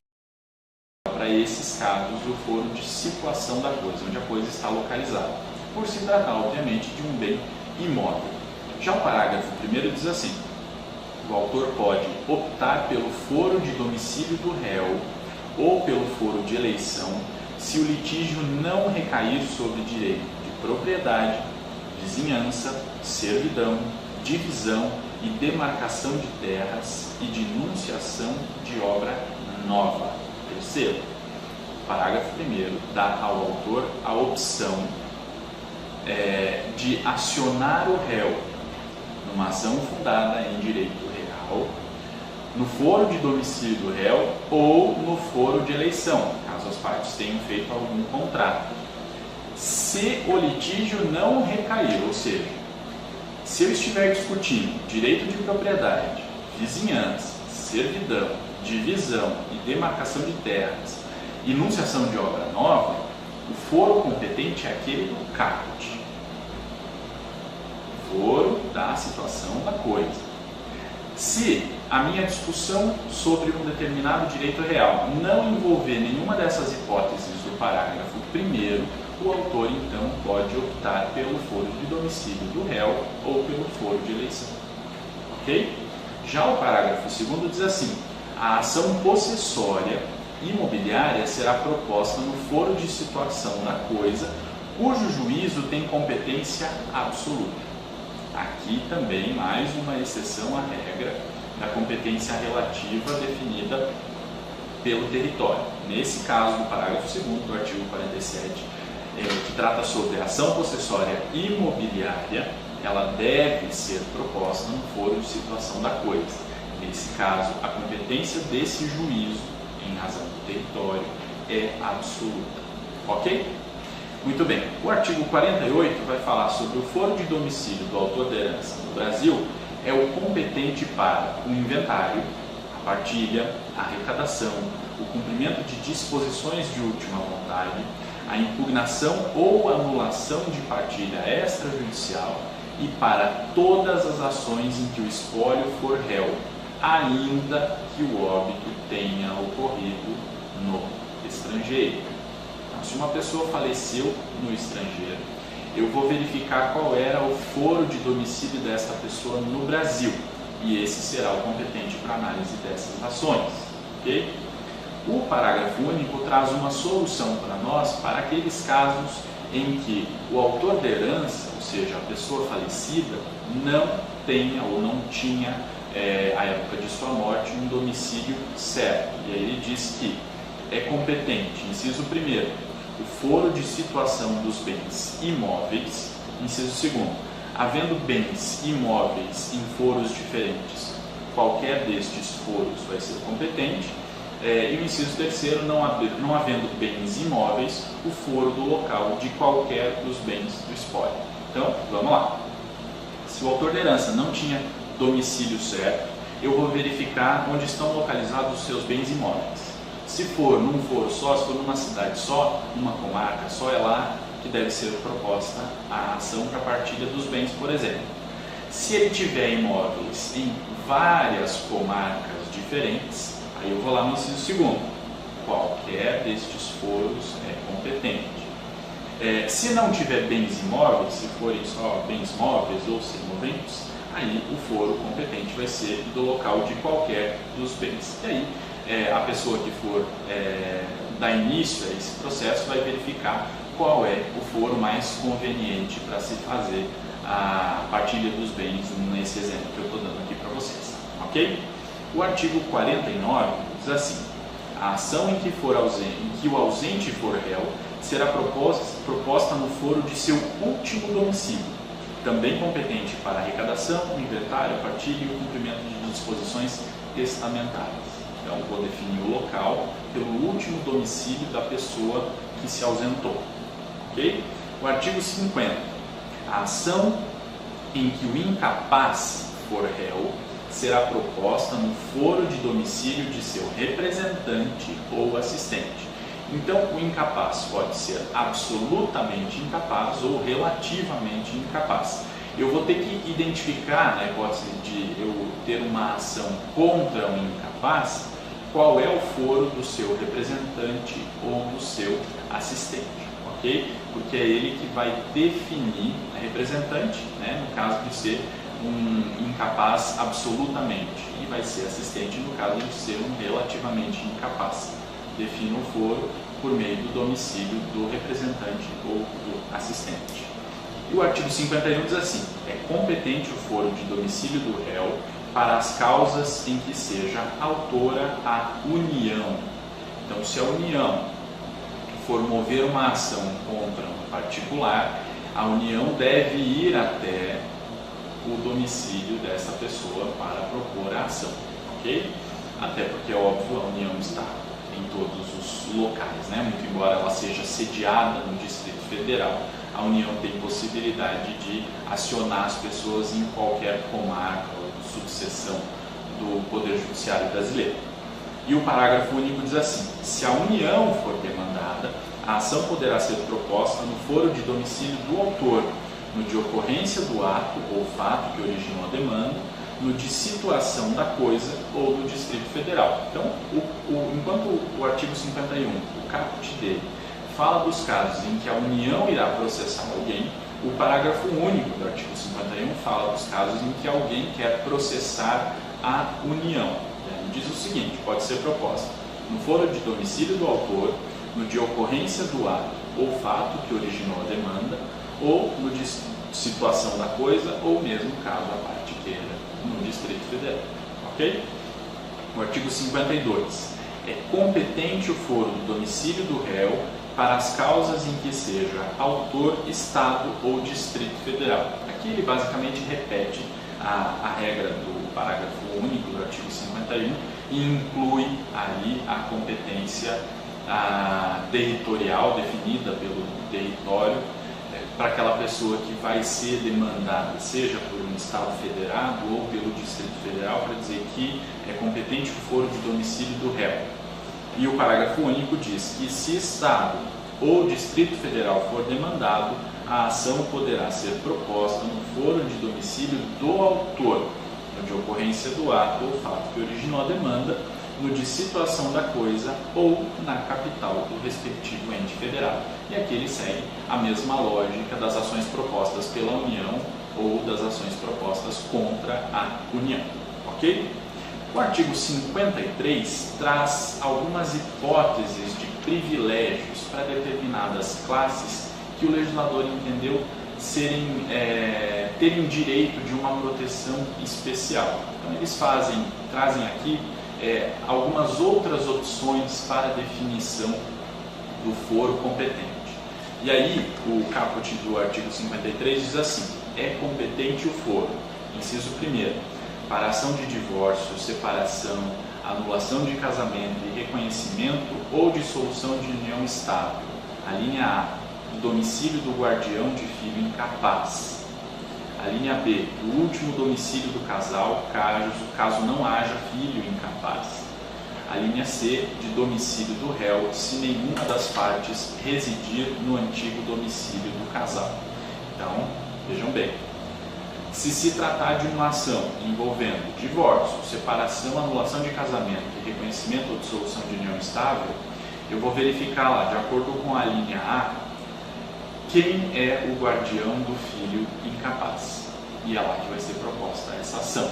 para esses casos o foro de situação da coisa, onde a coisa está localizada, por se tratar, obviamente, de um bem imóvel. Já o parágrafo 1º diz assim: o autor pode optar pelo foro de domicílio do réu ou pelo foro de eleição se o litígio não recair sobre direito de propriedade, vizinhança, servidão, divisão e demarcação de terras e de enunciação de obra nova. Terceiro, o parágrafo 1º dá ao autor a opção de acionar o réu numa ação fundada em direito real, no foro de domicílio do réu ou no foro de eleição, caso as partes tenham feito algum contrato. Se o litígio não recair, ou seja, se eu estiver discutindo direito de propriedade, vizinhança, servidão, divisão e demarcação de terras, enunciação de obra nova, o foro competente é aquele do caput, foro da situação da coisa. Se a minha discussão sobre um determinado direito real não envolver nenhuma dessas hipóteses do parágrafo 1º, o autor então pode optar pelo foro de domicílio do réu ou pelo foro de eleição. Ok? Já o parágrafo 2º diz assim: a ação possessória imobiliária será proposta no foro de situação da coisa, cujo juízo tem competência absoluta. Aqui também mais uma exceção à regra da competência relativa definida pelo território. Nesse caso, do parágrafo 2º do artigo 47, que trata sobre a ação possessória imobiliária, ela deve ser proposta no foro de situação da coisa. Nesse caso, a competência desse juízo, em razão do território, é absoluta. Ok? Muito bem. O artigo 48 vai falar sobre o foro de domicílio do autor da herança no Brasil, é o competente para o inventário, a partilha, a arrecadação, o cumprimento de disposições de última vontade, a impugnação ou anulação de partilha extrajudicial e para todas as ações em que o espólio for réu, ainda que o óbito tenha ocorrido no estrangeiro. Então, se uma pessoa faleceu no estrangeiro eu vou verificar qual era o foro de domicílio desta pessoa no Brasil. E esse será o competente para análise dessas ações. Okay? O parágrafo único traz uma solução para nós para aqueles casos em que o autor da herança, ou seja, a pessoa falecida, não tenha ou não tinha, à época de sua morte, um domicílio certo. E aí ele diz que é competente, inciso 1º, o foro de situação dos bens imóveis, inciso 2º, havendo bens imóveis em foros diferentes, qualquer destes foros vai ser competente. E o inciso 3º, não havendo bens imóveis, o foro do local de qualquer dos bens do espólio. Então, vamos lá. Se o autor da herança não tinha domicílio certo, eu vou verificar onde estão localizados os seus bens imóveis. Se for num foro só, se for numa cidade só, numa comarca só, é lá que deve ser proposta a ação para partilha dos bens, por exemplo. Se ele tiver imóveis em várias comarcas diferentes, aí eu vou lá no inciso 2º. Qualquer destes foros é competente. Se não tiver bens imóveis, se forem só bens móveis ou semoventes, aí o foro competente vai ser do local de qualquer dos bens. E aí a pessoa que for dar início a esse processo vai verificar qual é o foro mais conveniente para se fazer a partilha dos bens nesse exemplo que eu estou dando aqui para vocês. Ok? O artigo 49 diz assim: a ação em que o ausente for réu será proposta no foro de seu último domicílio, também competente para arrecadação, inventário, partilha e o cumprimento de disposições testamentárias. Então, vou definir o local pelo último domicílio da pessoa que se ausentou. Okay? O artigo 50. A ação em que o incapaz for réu será proposta no foro de domicílio de seu representante ou assistente. Então, o incapaz pode ser absolutamente incapaz ou relativamente incapaz. Eu vou ter que identificar, na hipótese de eu ter uma ação contra um incapaz, qual é o foro do seu representante ou do seu assistente, ok? Porque é ele que vai definir a representante, né, no caso de ser um incapaz absolutamente, e vai ser assistente no caso de ser um relativamente incapaz. Define o foro por meio do domicílio do representante ou do assistente. E o artigo 51 diz assim: é competente o foro de domicílio do réu para as causas em que seja autora a união. Então, se a união for mover uma ação contra um particular, a união deve ir até o domicílio dessa pessoa para propor a ação, ok? Até porque, óbvio, a união está em todos os locais, né? Muito embora ela seja sediada no Distrito Federal, a União tem possibilidade de acionar as pessoas em qualquer comarca ou subseção do Poder Judiciário brasileiro. E o parágrafo único diz assim: se a União for demandada, a ação poderá ser proposta no foro de domicílio do autor, no de ocorrência do ato ou fato que originou a demanda, no de situação da coisa ou do Distrito Federal. Então, enquanto o artigo 51, o caput dele, fala dos casos em que a União irá processar alguém, o parágrafo único do artigo 51 fala dos casos em que alguém quer processar a União. Ele diz o seguinte: pode ser proposta no foro de domicílio do autor, no de ocorrência do ato ou fato que originou a demanda, ou no de situação da coisa, ou mesmo caso a parte queira, no Distrito Federal. Ok? O artigo 52. É competente o foro do domicílio do réu para as causas em que seja autor, Estado ou Distrito Federal. Aqui ele basicamente repete a regra do parágrafo único do artigo 51 e inclui ali a competência territorial definida pelo território para aquela pessoa que vai ser demandada, seja por um Estado federado ou pelo Distrito Federal, para dizer que é competente o foro de domicílio do réu. E o parágrafo único diz que se Estado ou Distrito Federal for demandado, a ação poderá ser proposta no foro de domicílio do autor, no de ocorrência do ato ou fato que originou a demanda, no de situação da coisa ou na capital do respectivo ente federado. E aqui ele segue a mesma lógica das ações propostas pela União ou das ações propostas contra a União, ok? O artigo 53 traz algumas hipóteses de privilégios para determinadas classes que o legislador entendeu terem direito de uma proteção especial. Então eles trazem aqui algumas outras opções para definição do foro competente. E aí o caput do artigo 53 diz assim: é competente o foro, inciso 1º, para ação de divórcio, separação, anulação de casamento e reconhecimento ou dissolução de união estável. A linha A, do domicílio do guardião de filho incapaz. A linha B, do último domicílio do casal, caso não haja filho incapaz. A linha C, de domicílio do réu, se nenhuma das partes residir no antigo domicílio do casal. Então, vejam bem, se tratar de uma ação envolvendo divórcio, separação, anulação de casamento e reconhecimento ou dissolução de união estável, eu vou verificar lá, de acordo com a linha A, quem é o guardião do filho incapaz. E é lá que vai ser proposta essa ação.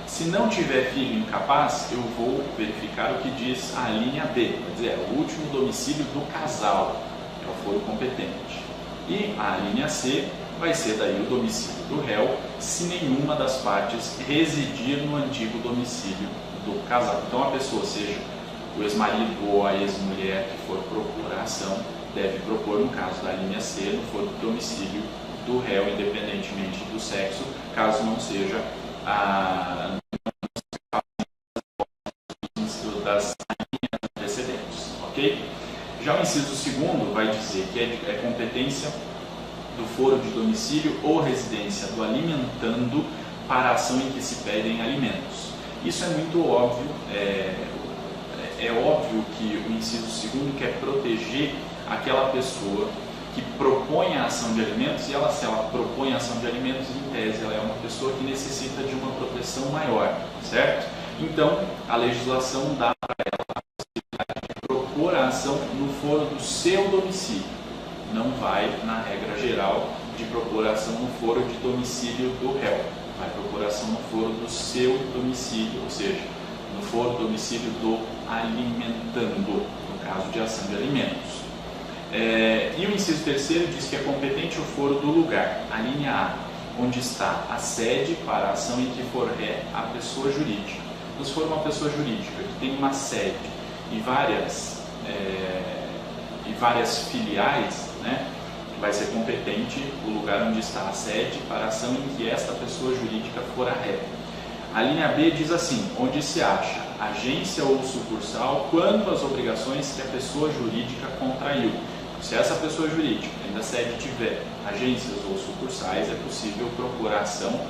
Se não tiver filho incapaz, eu vou verificar o que diz a linha B, quer dizer, é o último domicílio do casal, é o foro competente. E a linha C vai ser daí o domicílio do réu, se nenhuma das partes residir no antigo domicílio do casal. Então a pessoa, seja o ex-marido ou a ex-mulher que for propor a ação, deve propor, no caso da linha C, no foro do domicílio do réu, independentemente do sexo, caso não seja das linhas precedentes, ok? Já o inciso 2º vai dizer que é competência do foro de domicílio ou residência do alimentando para a ação em que se pedem alimentos. Isso é muito óbvio, é óbvio que o inciso 2º quer proteger aquela pessoa que propõe a ação de alimentos, e se ela propõe a ação de alimentos, em tese ela é uma pessoa que necessita de uma proteção maior, certo? Então, a legislação dá para ela a possibilidade de propor a ação no foro do seu domicílio. Não vai, na regra geral, de propor a ação no foro de domicílio do réu. Vai propor a ação no foro do seu domicílio, ou seja, no foro do domicílio do alimentando, no caso de ação de alimentos. E o inciso 3º diz que é competente o foro do lugar, a linha A, onde está a sede para a ação em que for ré a pessoa jurídica. Então, se for uma pessoa jurídica que tem uma sede e várias filiais, né, vai ser competente o lugar onde está a sede para a ação em que esta pessoa jurídica for a ré. A linha B diz assim: onde se acha agência ou sucursal quanto às obrigações que a pessoa jurídica contraiu. Se essa pessoa jurídica ainda sede tiver agências ou sucursais, é possível procurar ação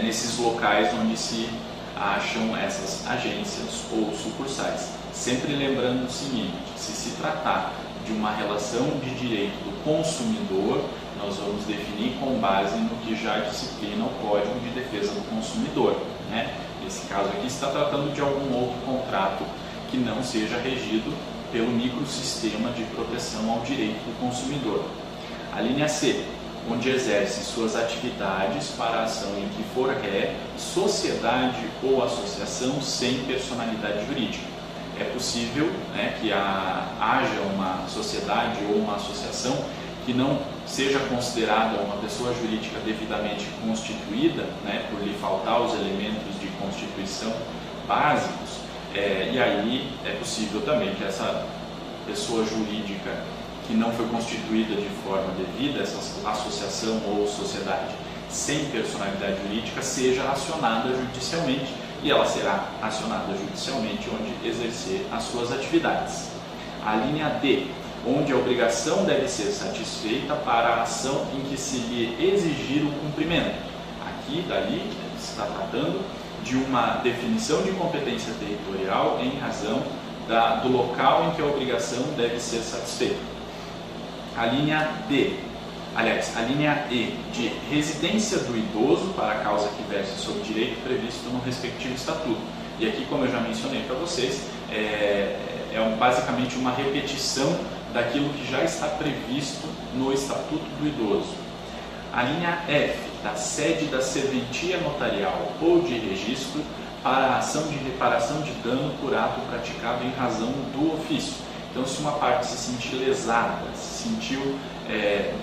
nesses locais onde se acham essas agências ou sucursais. Sempre lembrando o seguinte: se tratar de uma relação de direito do consumidor, nós vamos definir com base no que já disciplina o Código de Defesa do Consumidor, né? Nesse caso aqui, está tratando de algum outro contrato que não seja regido pelo microsistema de proteção ao direito do consumidor. A linha C, onde exerce suas atividades para a ação em que for ré, sociedade ou associação sem personalidade jurídica. É possível, né, que haja uma sociedade ou uma associação que não seja considerada uma pessoa jurídica devidamente constituída, né, por lhe faltar os elementos de constituição básicos. E aí é possível também que essa pessoa jurídica que não foi constituída de forma devida, essa associação ou sociedade sem personalidade jurídica, seja acionada judicialmente, e ela será acionada judicialmente onde exercer as suas atividades. A linha D, onde a obrigação deve ser satisfeita para a ação em que se lhe exigir o cumprimento. Aqui, dali, se está tratando de uma definição de competência territorial em razão do local em que a obrigação deve ser satisfeita. A linha D, aliás, a linha E, de residência do idoso para a causa que verse sobre direito previsto no respectivo estatuto. E aqui, como eu já mencionei para vocês, é basicamente uma repetição daquilo que já está previsto no Estatuto do Idoso. A linha F, da sede da serventia notarial ou de registro para a ação de reparação de dano por ato praticado em razão do ofício. Então, se uma parte se sentir lesada, se sentiu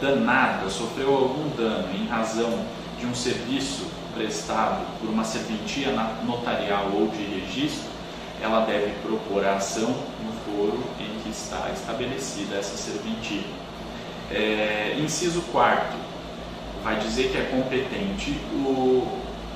danada, sofreu algum dano em razão de um serviço prestado por uma serventia notarial ou de registro, ela deve propor a ação no foro em que está estabelecida essa serventia. Inciso 4º, vai dizer que é competente o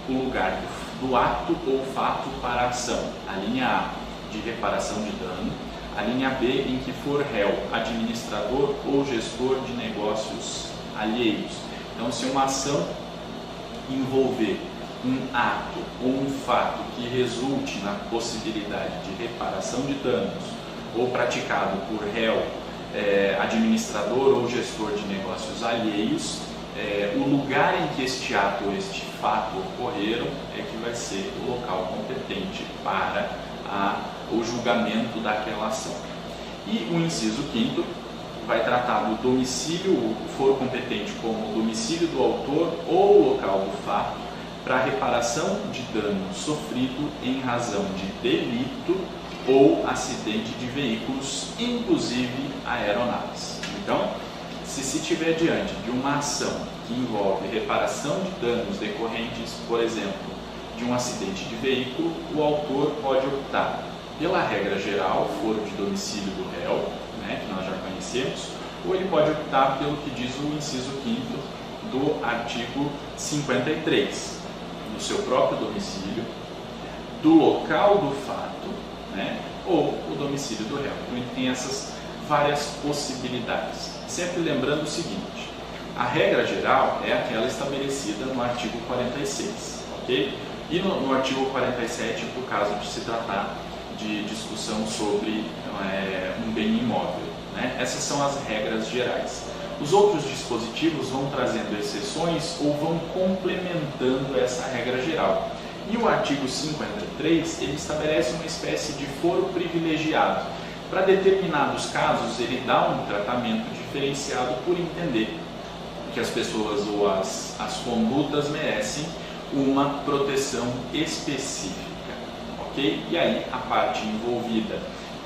lugar do ato ou fato para a ação. A linha A, de reparação de dano. A linha B, em que for réu, administrador ou gestor de negócios alheios. Então, se uma ação envolver um ato ou um fato que resulte na possibilidade de reparação de danos ou praticado por réu, administrador ou gestor de negócios alheios, o lugar em que este ato ou este fato ocorreram é que vai ser o local competente para o julgamento daquela ação. E o inciso 5º vai tratar do domicílio, o foro competente como o domicílio do autor ou local do fato para reparação de dano sofrido em razão de delito ou acidente de veículos, inclusive aeronaves. Então, se estiver diante de uma ação que envolve reparação de danos decorrentes, por exemplo, de um acidente de veículo, o autor pode optar pela regra geral, foro de domicílio do réu, que nós já conhecemos, ou ele pode optar pelo que diz o inciso 5º do artigo 53, no seu próprio domicílio, do local do fato, ou o domicílio do réu. Então, ele tem essas várias possibilidades. Sempre lembrando o seguinte, a regra geral é aquela estabelecida no artigo 46, ok? E no artigo 47, por caso de se tratar de discussão sobre um bem imóvel. Essas são as regras gerais. Os outros dispositivos vão trazendo exceções ou vão complementando essa regra geral. E o artigo 53, ele estabelece uma espécie de foro privilegiado. Para determinados casos, ele dá um tratamento diferenciado por entender que as pessoas ou as condutas merecem uma proteção específica. Okay? E aí a parte envolvida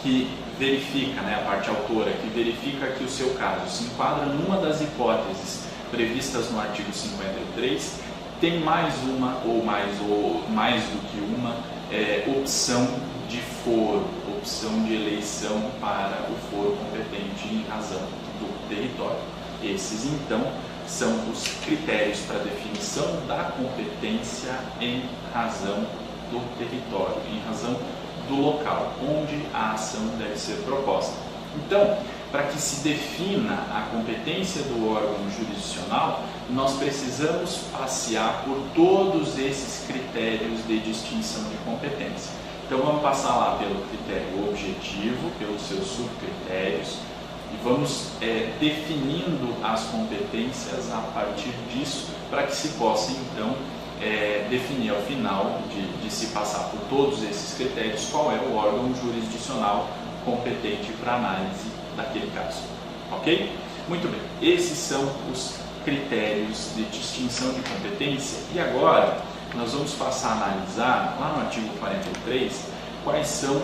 que verifica, a parte autora, que verifica que o seu caso se enquadra numa das hipóteses previstas no artigo 53, tem mais uma ou mais do que uma opção de foro, opção de eleição para o foro competente em razão do território. Esses, então, são os critérios para definição da competência em razão do território, em razão do local onde a ação deve ser proposta. Então, para que se defina a competência do órgão jurisdicional, nós precisamos passear por todos esses critérios de distinção de competência. Então, vamos passar lá pelo critério objetivo, pelos seus subcritérios, e vamos definindo as competências a partir disso, para que se possa, então, definir ao final de se passar por todos esses critérios qual é o órgão jurisdicional competente para análise daquele caso. Ok? Muito bem, esses são os critérios de distinção de competência e agora nós vamos passar a analisar, lá no artigo 43, quais são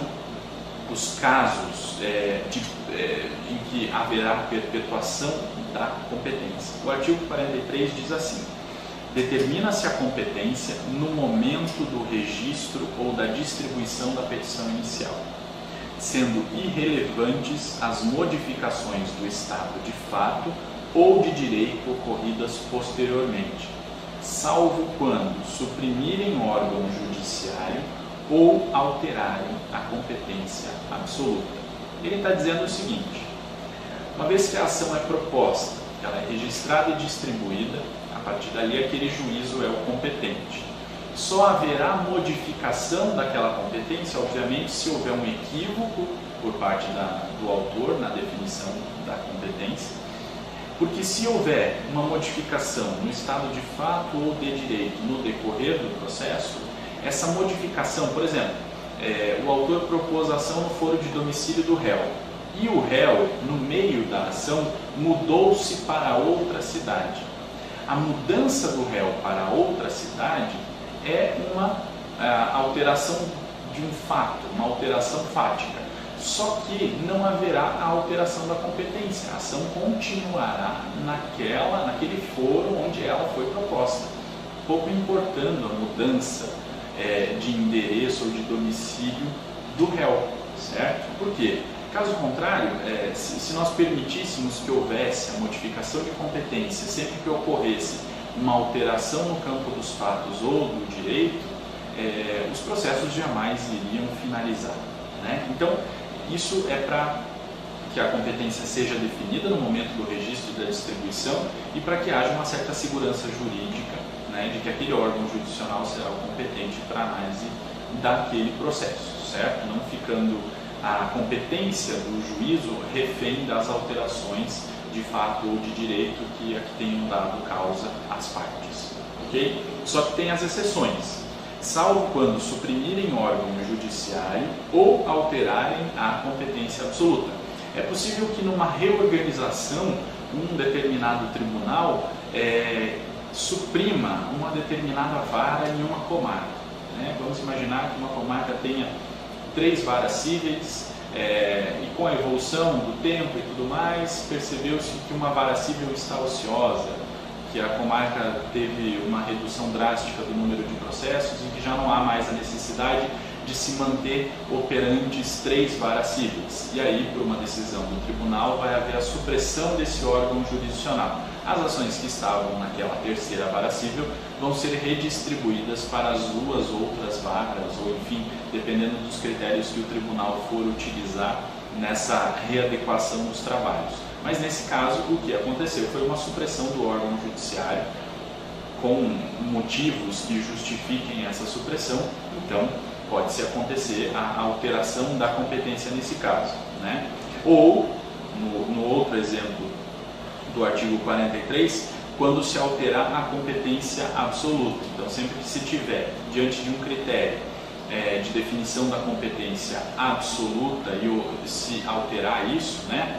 os casos em que haverá perpetuação da competência. O artigo 43 diz assim: determina-se a competência no momento do registro ou da distribuição da petição inicial, sendo irrelevantes as modificações do estado de fato ou de direito ocorridas posteriormente, salvo quando suprimirem órgão judiciário ou alterarem a competência absoluta. Ele está dizendo o seguinte: uma vez que a ação é proposta, ela é registrada e distribuída, a partir dali aquele juízo é o competente. Só haverá modificação daquela competência, obviamente, se houver um equívoco por parte do autor na definição da competência, Porque se houver uma modificação no estado de fato ou de direito no decorrer do processo, essa modificação, por exemplo, o autor propôs a ação no foro de domicílio do réu, e o réu, no meio da ação, mudou-se para outra cidade. A mudança do réu para outra cidade é uma alteração de um fato, uma alteração fática. Só que não haverá a alteração da competência. A ação continuará naquele foro onde ela foi proposta, pouco importando a mudança de endereço ou de domicílio do réu, certo? Por quê? Caso contrário, se nós permitíssemos que houvesse a modificação de competência sempre que ocorresse uma alteração no campo dos fatos ou do direito, os processos jamais iriam finalizar, né? Então, isso é para que a competência seja definida no momento do registro da distribuição e para que haja uma certa segurança jurídica, né, de que aquele órgão jurisdicional será o competente para análise daquele processo, certo? Não ficando a competência do juízo refém das alterações de fato ou de direito que tenham dado causa às partes, ok? Só que tem as exceções. Salvo quando suprimirem órgão judiciário ou alterarem a competência absoluta. É possível que numa reorganização, um determinado tribunal suprima uma determinada vara em uma comarca, né? Vamos imaginar que uma comarca tenha 3 varas cíveis, e com a evolução do tempo e tudo mais, percebeu-se que uma vara cível está ociosa, que a comarca teve uma redução drástica do número de processos e que já não há mais a necessidade de se manter operantes 3 varas cíveis. E aí, por uma decisão do tribunal, vai haver a supressão desse órgão jurisdicional. As ações que estavam naquela 3ª vara cível vão ser redistribuídas para as 2 outras varas, ou enfim, dependendo dos critérios que o tribunal for utilizar nessa readequação dos trabalhos. Mas nesse caso, o que aconteceu foi uma supressão do órgão judiciário com motivos que justifiquem essa supressão. Então, pode-se acontecer a alteração da competência nesse caso, né? Ou, no outro exemplo do artigo 43, quando se alterar a competência absoluta. Então, sempre que se tiver diante de um critério de definição da competência absoluta e se alterar isso, né?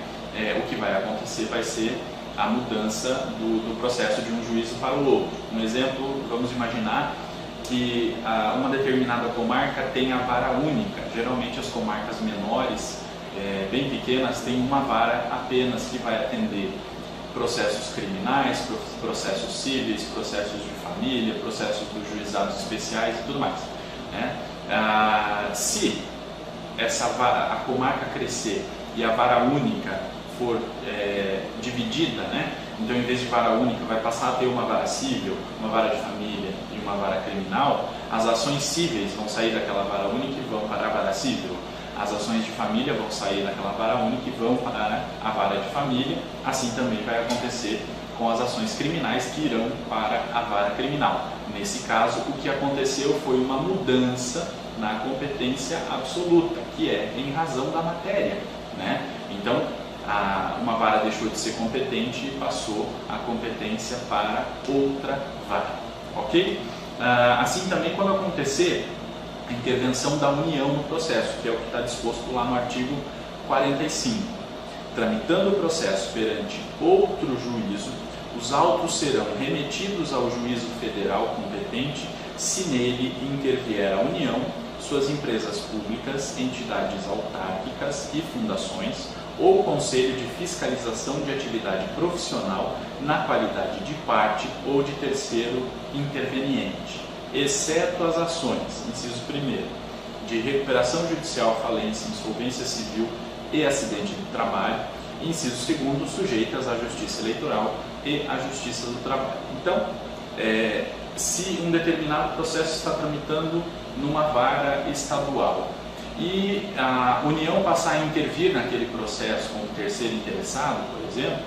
O que vai acontecer vai ser a mudança do processo de um juízo para o outro. Um exemplo, vamos imaginar que uma determinada comarca tem a vara única. Geralmente as comarcas menores, bem pequenas, têm uma vara apenas que vai atender processos criminais, processos cíveis, processos de família, processos dos juizados especiais e tudo mais, né? Se a comarca crescer e a vara única for dividida, né? Então, em vez de vara única, vai passar a ter uma vara civil, uma vara de família e uma vara criminal. As ações cíveis vão sair daquela vara única e vão para a vara civil. As ações de família vão sair daquela vara única e vão para a vara de família. Assim também vai acontecer com as ações criminais que irão para a vara criminal. Nesse caso, o que aconteceu foi uma mudança na competência absoluta, que é em razão da matéria, né? Então, uma vara deixou de ser competente e passou a competência para outra vara, ok? Assim também quando acontecer a intervenção da União no processo, que é o que está disposto lá no artigo 45. Tramitando o processo perante outro juízo, os autos serão remetidos ao juízo federal competente se nele intervier a União, suas empresas públicas, entidades autárquicas e fundações, ou Conselho de Fiscalização de Atividade Profissional na qualidade de parte ou de terceiro interveniente, exceto as ações, inciso 1º, de recuperação judicial, falência, insolvência civil e acidente de trabalho, e inciso 2º, sujeitas à Justiça Eleitoral e à Justiça do Trabalho. Então, se um determinado processo está tramitando numa vara estadual e a União passar a intervir naquele processo como terceiro interessado, por exemplo,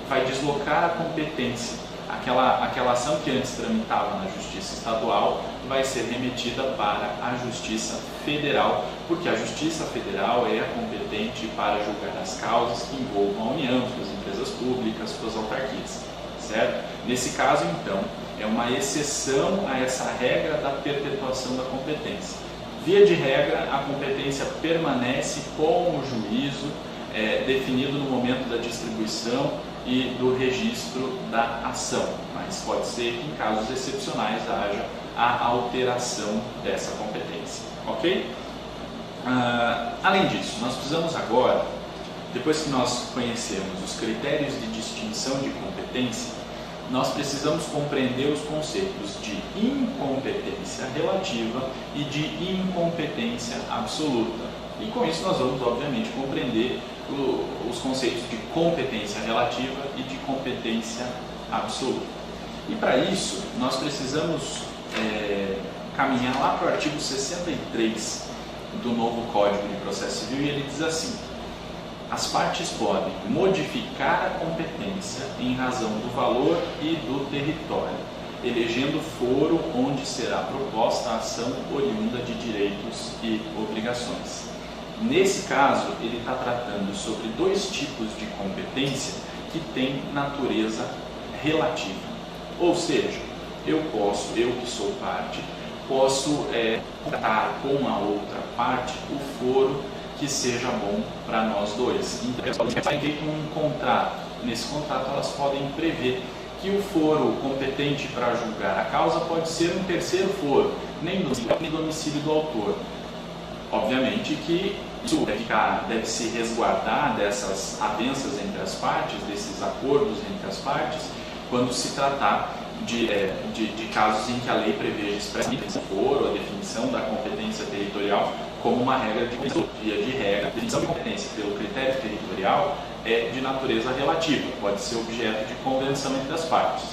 vai deslocar a competência aquela ação que antes tramitava na Justiça Estadual vai ser remetida para a Justiça Federal, porque a Justiça Federal é a competente para julgar as causas que envolvam a União, suas empresas públicas, suas autarquias, certo? Nesse caso, então, é uma exceção a essa regra da perpetuação da competência. Via de regra, a competência permanece com o juízo definido no momento da distribuição e do registro da ação, mas pode ser que em casos excepcionais haja a alteração dessa competência, ok? Além disso, nós precisamos agora, depois que nós conhecemos os critérios de distinção de competência, nós precisamos compreender os conceitos de incompetência relativa e de incompetência absoluta. E com isso nós vamos, obviamente, compreender os conceitos de competência relativa e de competência absoluta. E para isso, nós precisamos caminhar lá para o artigo 63 do novo Código de Processo Civil, e ele diz assim: as partes podem modificar a competência em razão do valor e do território, elegendo foro onde será proposta a ação oriunda de direitos e obrigações. Nesse caso, ele está tratando sobre dois tipos de competência que têm natureza relativa. Ou seja, eu que sou parte, posso contratar com a outra parte o foro que seja bom para nós dois. Então, elas podem ser feito um contrato. Nesse contrato, elas podem prever que o foro competente para julgar a causa pode ser um terceiro foro, nem domicílio do autor. Obviamente que isso deve se resguardar dessas avenças entre as partes, desses acordos entre as partes, quando se tratar de casos em que a lei preveja expressamente o foro, a definição da competência territorial como uma regra de via de regra. A definição de competência pelo critério territorial é de natureza relativa, pode ser objeto de convenção entre as partes.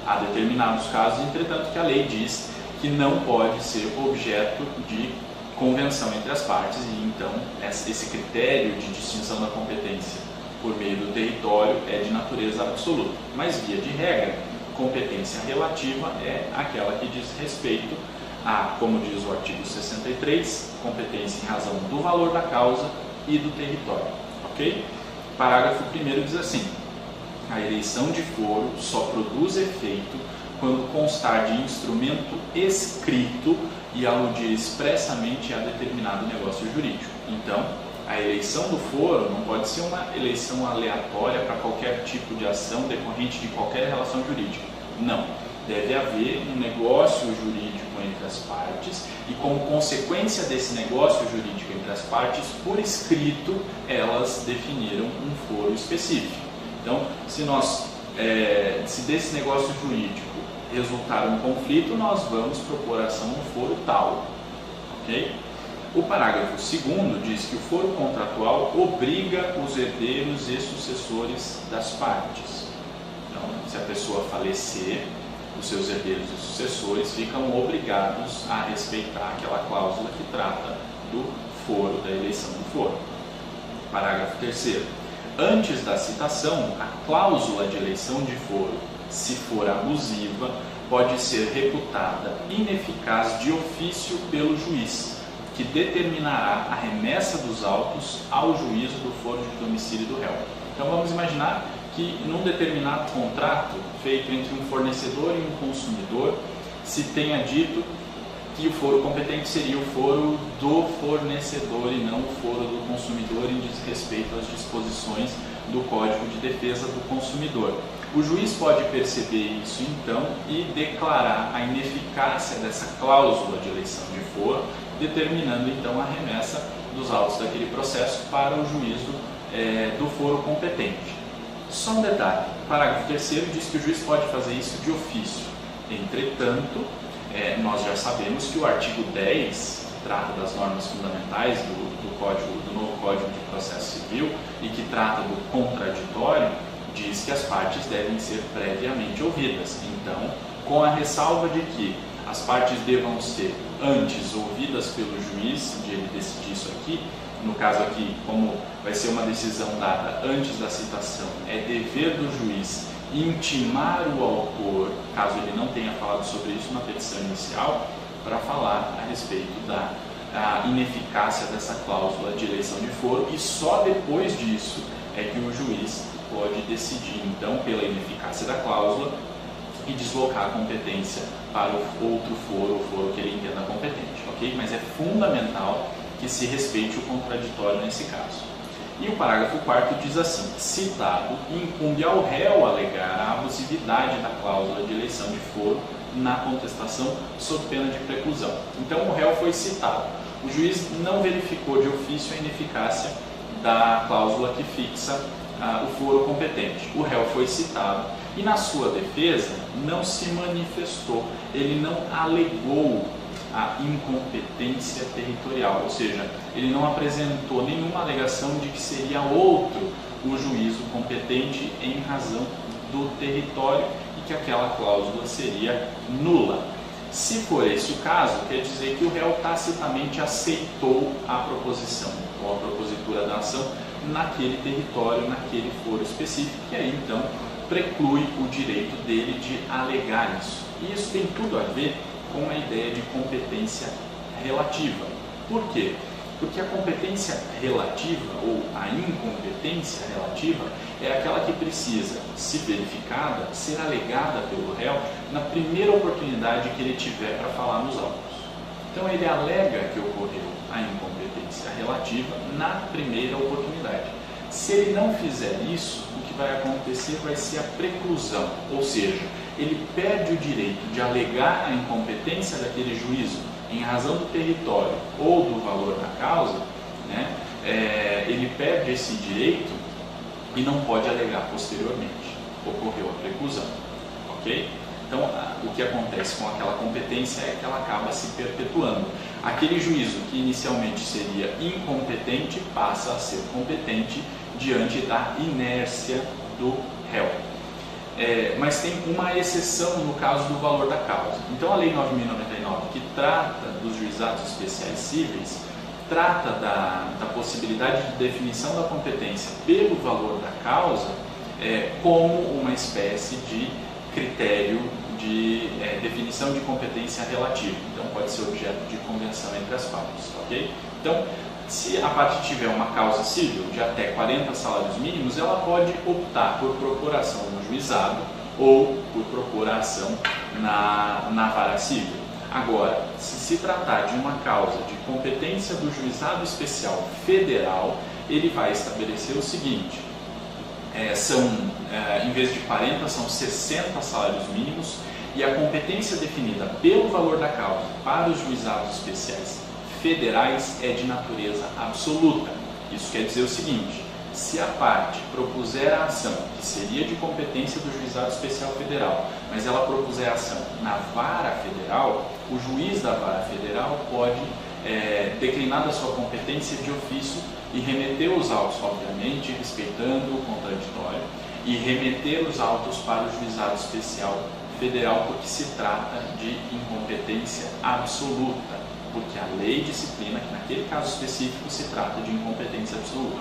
Há determinados casos, entretanto, que a lei diz que não pode ser objeto de convenção entre as partes, e então esse critério de distinção da competência por meio do território é de natureza absoluta. Mas, via de regra, competência relativa é aquela que diz respeito a, como diz o artigo 63, competência em razão do valor da causa e do território. Ok? Parágrafo 1º diz assim: a eleição de foro só produz efeito quando constar de instrumento escrito e aludir expressamente a determinado negócio jurídico. Então, a eleição do foro não pode ser uma eleição aleatória para qualquer tipo de ação decorrente de qualquer relação jurídica. Não. Deve haver um negócio jurídico entre as partes e, como consequência desse negócio jurídico entre as partes, por escrito, elas definiram um foro específico. Então, se desse negócio jurídico resultar um conflito, nós vamos propor ação no foro tal. Ok? O parágrafo 2º diz que o foro contratual obriga os herdeiros e sucessores das partes. Então, se a pessoa falecer, os seus herdeiros e sucessores ficam obrigados a respeitar aquela cláusula que trata do foro, da eleição do foro. Parágrafo 3º. Antes da citação, a cláusula de eleição de foro, se for abusiva, pode ser reputada ineficaz de ofício pelo juiz, que determinará a remessa dos autos ao juízo do foro de domicílio do réu. Então vamos imaginar que num determinado contrato feito entre um fornecedor e um consumidor se tenha dito que o foro competente seria o foro do fornecedor e não o foro do consumidor em desrespeito às disposições do Código de Defesa do Consumidor. O juiz pode perceber isso então e declarar a ineficácia dessa cláusula de eleição de foro, determinando então a remessa dos autos daquele processo para o juízo do foro competente. Só um detalhe, o parágrafo 3º diz que o juiz pode fazer isso de ofício. Entretanto, nós já sabemos que o artigo 10, que trata das normas fundamentais do novo Código de Processo Civil e que trata do contraditório, diz que as partes devem ser previamente ouvidas. Então, com a ressalva de que as partes devam ser antes ouvidas pelo juiz, de ele decidir isso aqui, no caso aqui, como vai ser uma decisão dada antes da citação, é dever do juiz intimar o autor, caso ele não tenha falado sobre isso na petição inicial, para falar a respeito da ineficácia dessa cláusula de eleição de foro, e só depois disso é que o juiz pode decidir, então, pela ineficácia da cláusula e deslocar a competência para o outro foro, o foro que ele entenda competente, ok? Mas é fundamental que se respeite o contraditório nesse caso. E o parágrafo 4º diz assim: citado, incumbe ao réu alegar a abusividade da cláusula de eleição de foro na contestação sob pena de preclusão. Então o réu foi citado. O juiz não verificou de ofício a ineficácia da cláusula que fixa o foro competente. O réu foi citado e na sua defesa não se manifestou, ele não alegou a incompetência territorial, ou seja, ele não apresentou nenhuma alegação de que seria outro o juízo competente em razão do território e que aquela cláusula seria nula. Se for esse o caso, quer dizer que o réu tacitamente aceitou a proposição ou a propositura da ação naquele território, naquele foro específico, e aí então preclui o direito dele de alegar isso. E isso tem tudo a ver com a ideia de competência relativa. Por quê? Porque a competência relativa ou a incompetência relativa é aquela que precisa, se verificada, ser alegada pelo réu na primeira oportunidade que ele tiver para falar nos autos. Então ele alega que ocorreu a incompetência relativa na primeira oportunidade. Se ele não fizer isso, o que vai acontecer vai ser a preclusão, ou seja, ele perde o direito de alegar a incompetência daquele juízo em razão do território ou do valor da causa, né? Ele perde esse direito e não pode alegar posteriormente. Ocorreu a preclusão, ok? Então, o que acontece com aquela competência é que ela acaba se perpetuando. Aquele juízo que inicialmente seria incompetente passa a ser competente diante da inércia do réu. Mas tem uma exceção no caso do valor da causa. Então a Lei 9.099, que trata dos juizados especiais cíveis, trata da possibilidade de definição da competência pelo valor da causa como uma espécie de critério de definição de competência relativa. Então pode ser objeto de convenção entre as partes, ok? Então, se a parte tiver uma causa civil de até 40 salários mínimos, ela pode optar por propor ação no juizado ou por propor a ação na vara civil. Agora, se tratar de uma causa de competência do juizado especial federal, ele vai estabelecer o seguinte: em vez de 40, são 60 salários mínimos, e a competência definida pelo valor da causa para os juizados especiais federais é de natureza absoluta. Isso quer dizer o seguinte: se a parte propuser a ação, que seria de competência do juizado especial federal, mas ela propuser a ação na vara federal, o juiz da vara federal pode declinar da sua competência de ofício e remeter os autos, obviamente, respeitando o contraditório, e remeter os autos para o juizado especial federal, porque se trata de incompetência absoluta. Porque a lei disciplina que naquele caso específico se trata de incompetência absoluta.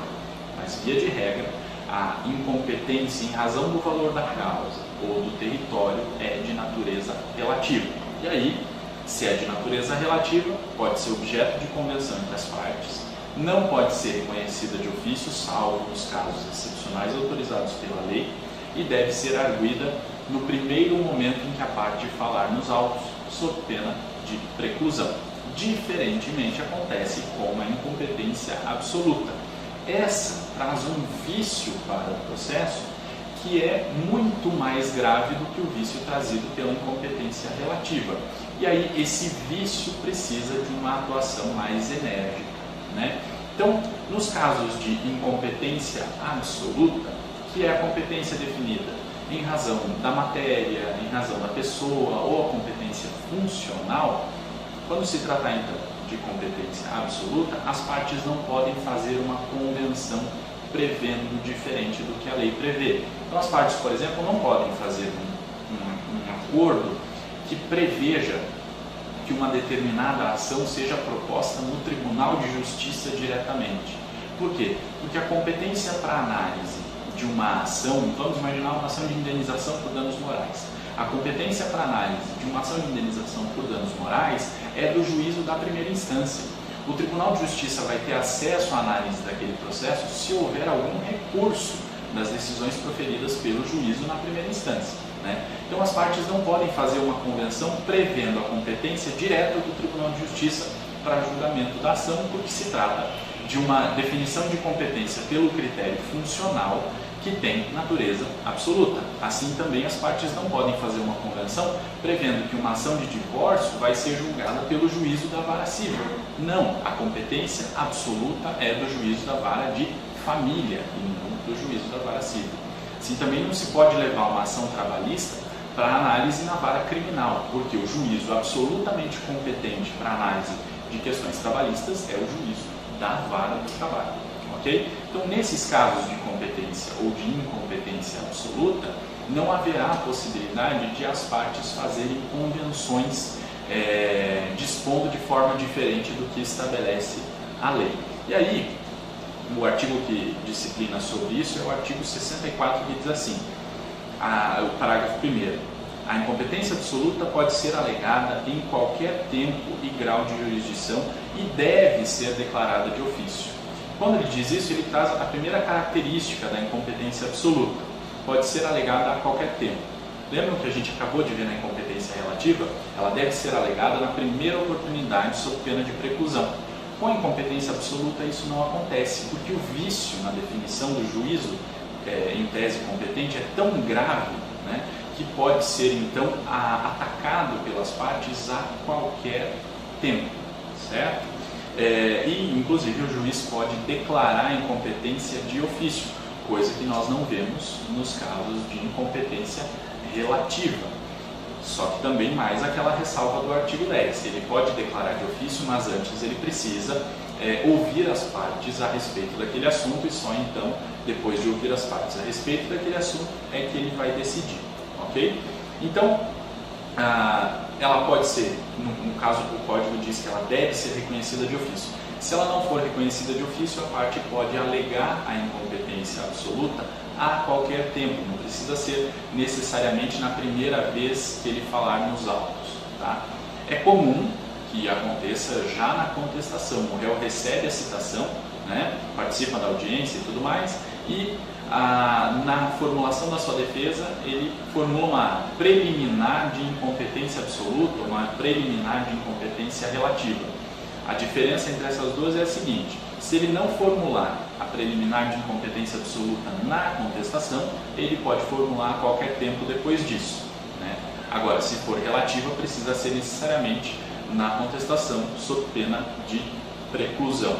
Mas, via de regra, a incompetência em razão do valor da causa ou do território é de natureza relativa. E aí, se é de natureza relativa, pode ser objeto de convenção entre as partes, não pode ser reconhecida de ofício, salvo nos casos excepcionais autorizados pela lei, e deve ser arguida no primeiro momento em que a parte falar nos autos, sob pena de preclusão. Diferentemente acontece com a incompetência absoluta. Essa traz um vício para o processo que é muito mais grave do que o vício trazido pela incompetência relativa. E aí esse vício precisa de uma atuação mais enérgica, né? Então, nos casos de incompetência absoluta, que é a competência definida em razão da matéria, em razão da pessoa, ou a competência funcional, quando se tratar então de competência absoluta, as partes não podem fazer uma convenção prevendo diferente do que a lei prevê. Então as partes, por exemplo, não podem fazer um acordo que preveja que uma determinada ação seja proposta no Tribunal de Justiça diretamente. Por quê? Porque a competência para análise de uma ação, vamos imaginar uma ação de indenização por danos morais. A competência para análise de uma ação de indenização por danos morais é do juízo da primeira instância. O Tribunal de Justiça vai ter acesso à análise daquele processo se houver algum recurso das decisões proferidas pelo juízo na primeira instância, né? Então as partes não podem fazer uma convenção prevendo a competência direta do Tribunal de Justiça para julgamento da ação, porque se trata de uma definição de competência pelo critério funcional que tem natureza absoluta. Assim também as partes não podem fazer uma convenção prevendo que uma ação de divórcio vai ser julgada pelo juízo da vara civil. Não, a competência absoluta é do juízo da vara de família e não do juízo da vara civil. Assim também não se pode levar uma ação trabalhista para análise na vara criminal, porque o juízo absolutamente competente para análise de questões trabalhistas é o juízo da vara do trabalho. Okay? Então, nesses casos de competência ou de incompetência absoluta, não haverá a possibilidade de as partes fazerem convenções dispondo de forma diferente do que estabelece a lei. E aí, o artigo que disciplina sobre isso é o artigo 64, que diz assim, o parágrafo 1º, a incompetência absoluta pode ser alegada em qualquer tempo e grau de jurisdição e deve ser declarada de ofício. Quando ele diz isso, ele traz a primeira característica da incompetência absoluta. Pode ser alegada a qualquer tempo. Lembram que a gente acabou de ver na incompetência relativa? Ela deve ser alegada na primeira oportunidade sob pena de preclusão. Com a incompetência absoluta isso não acontece, porque o vício na definição do juízo, em tese competente, é tão grave, né, que pode ser então atacado pelas partes a qualquer tempo, certo? E inclusive o juiz pode declarar a incompetência de ofício, coisa que nós não vemos nos casos de incompetência relativa. Só que também mais aquela ressalva do artigo 10, ele pode declarar de ofício, mas antes ele precisa ouvir as partes a respeito daquele assunto, e só então, depois de ouvir as partes a respeito daquele assunto, é que ele vai decidir, ok? Então, ela pode ser, no caso o código diz que ela deve ser reconhecida de ofício. Se ela não for reconhecida de ofício, a parte pode alegar a incompetência absoluta a qualquer tempo, não precisa ser necessariamente na primeira vez que ele falar nos autos, tá? É comum que aconteça já na contestação, o réu recebe a citação, né, participa da audiência e tudo mais, e na formulação da sua defesa ele formula uma preliminar de incompetência absoluta, uma preliminar de incompetência relativa. A diferença entre essas duas é a seguinte: se ele não formular a preliminar de incompetência absoluta na contestação, ele pode formular a qualquer tempo depois disso, né? Agora, se for relativa, precisa ser necessariamente na contestação, sob pena de preclusão.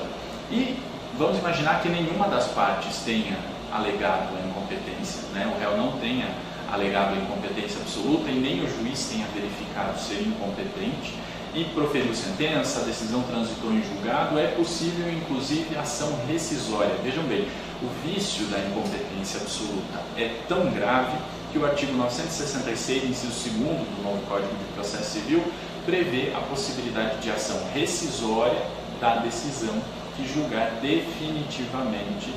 E vamos imaginar que nenhuma das partes tenha alegado a incompetência, né? O réu não tenha alegado a incompetência absoluta e nem o juiz tenha verificado ser incompetente e proferiu sentença, a decisão transitou em julgado, é possível inclusive ação rescisória. Vejam bem, o vício da incompetência absoluta é tão grave que o artigo 966, inciso 2º do novo Código de Processo Civil, prevê a possibilidade de ação rescisória da decisão que julgar definitivamente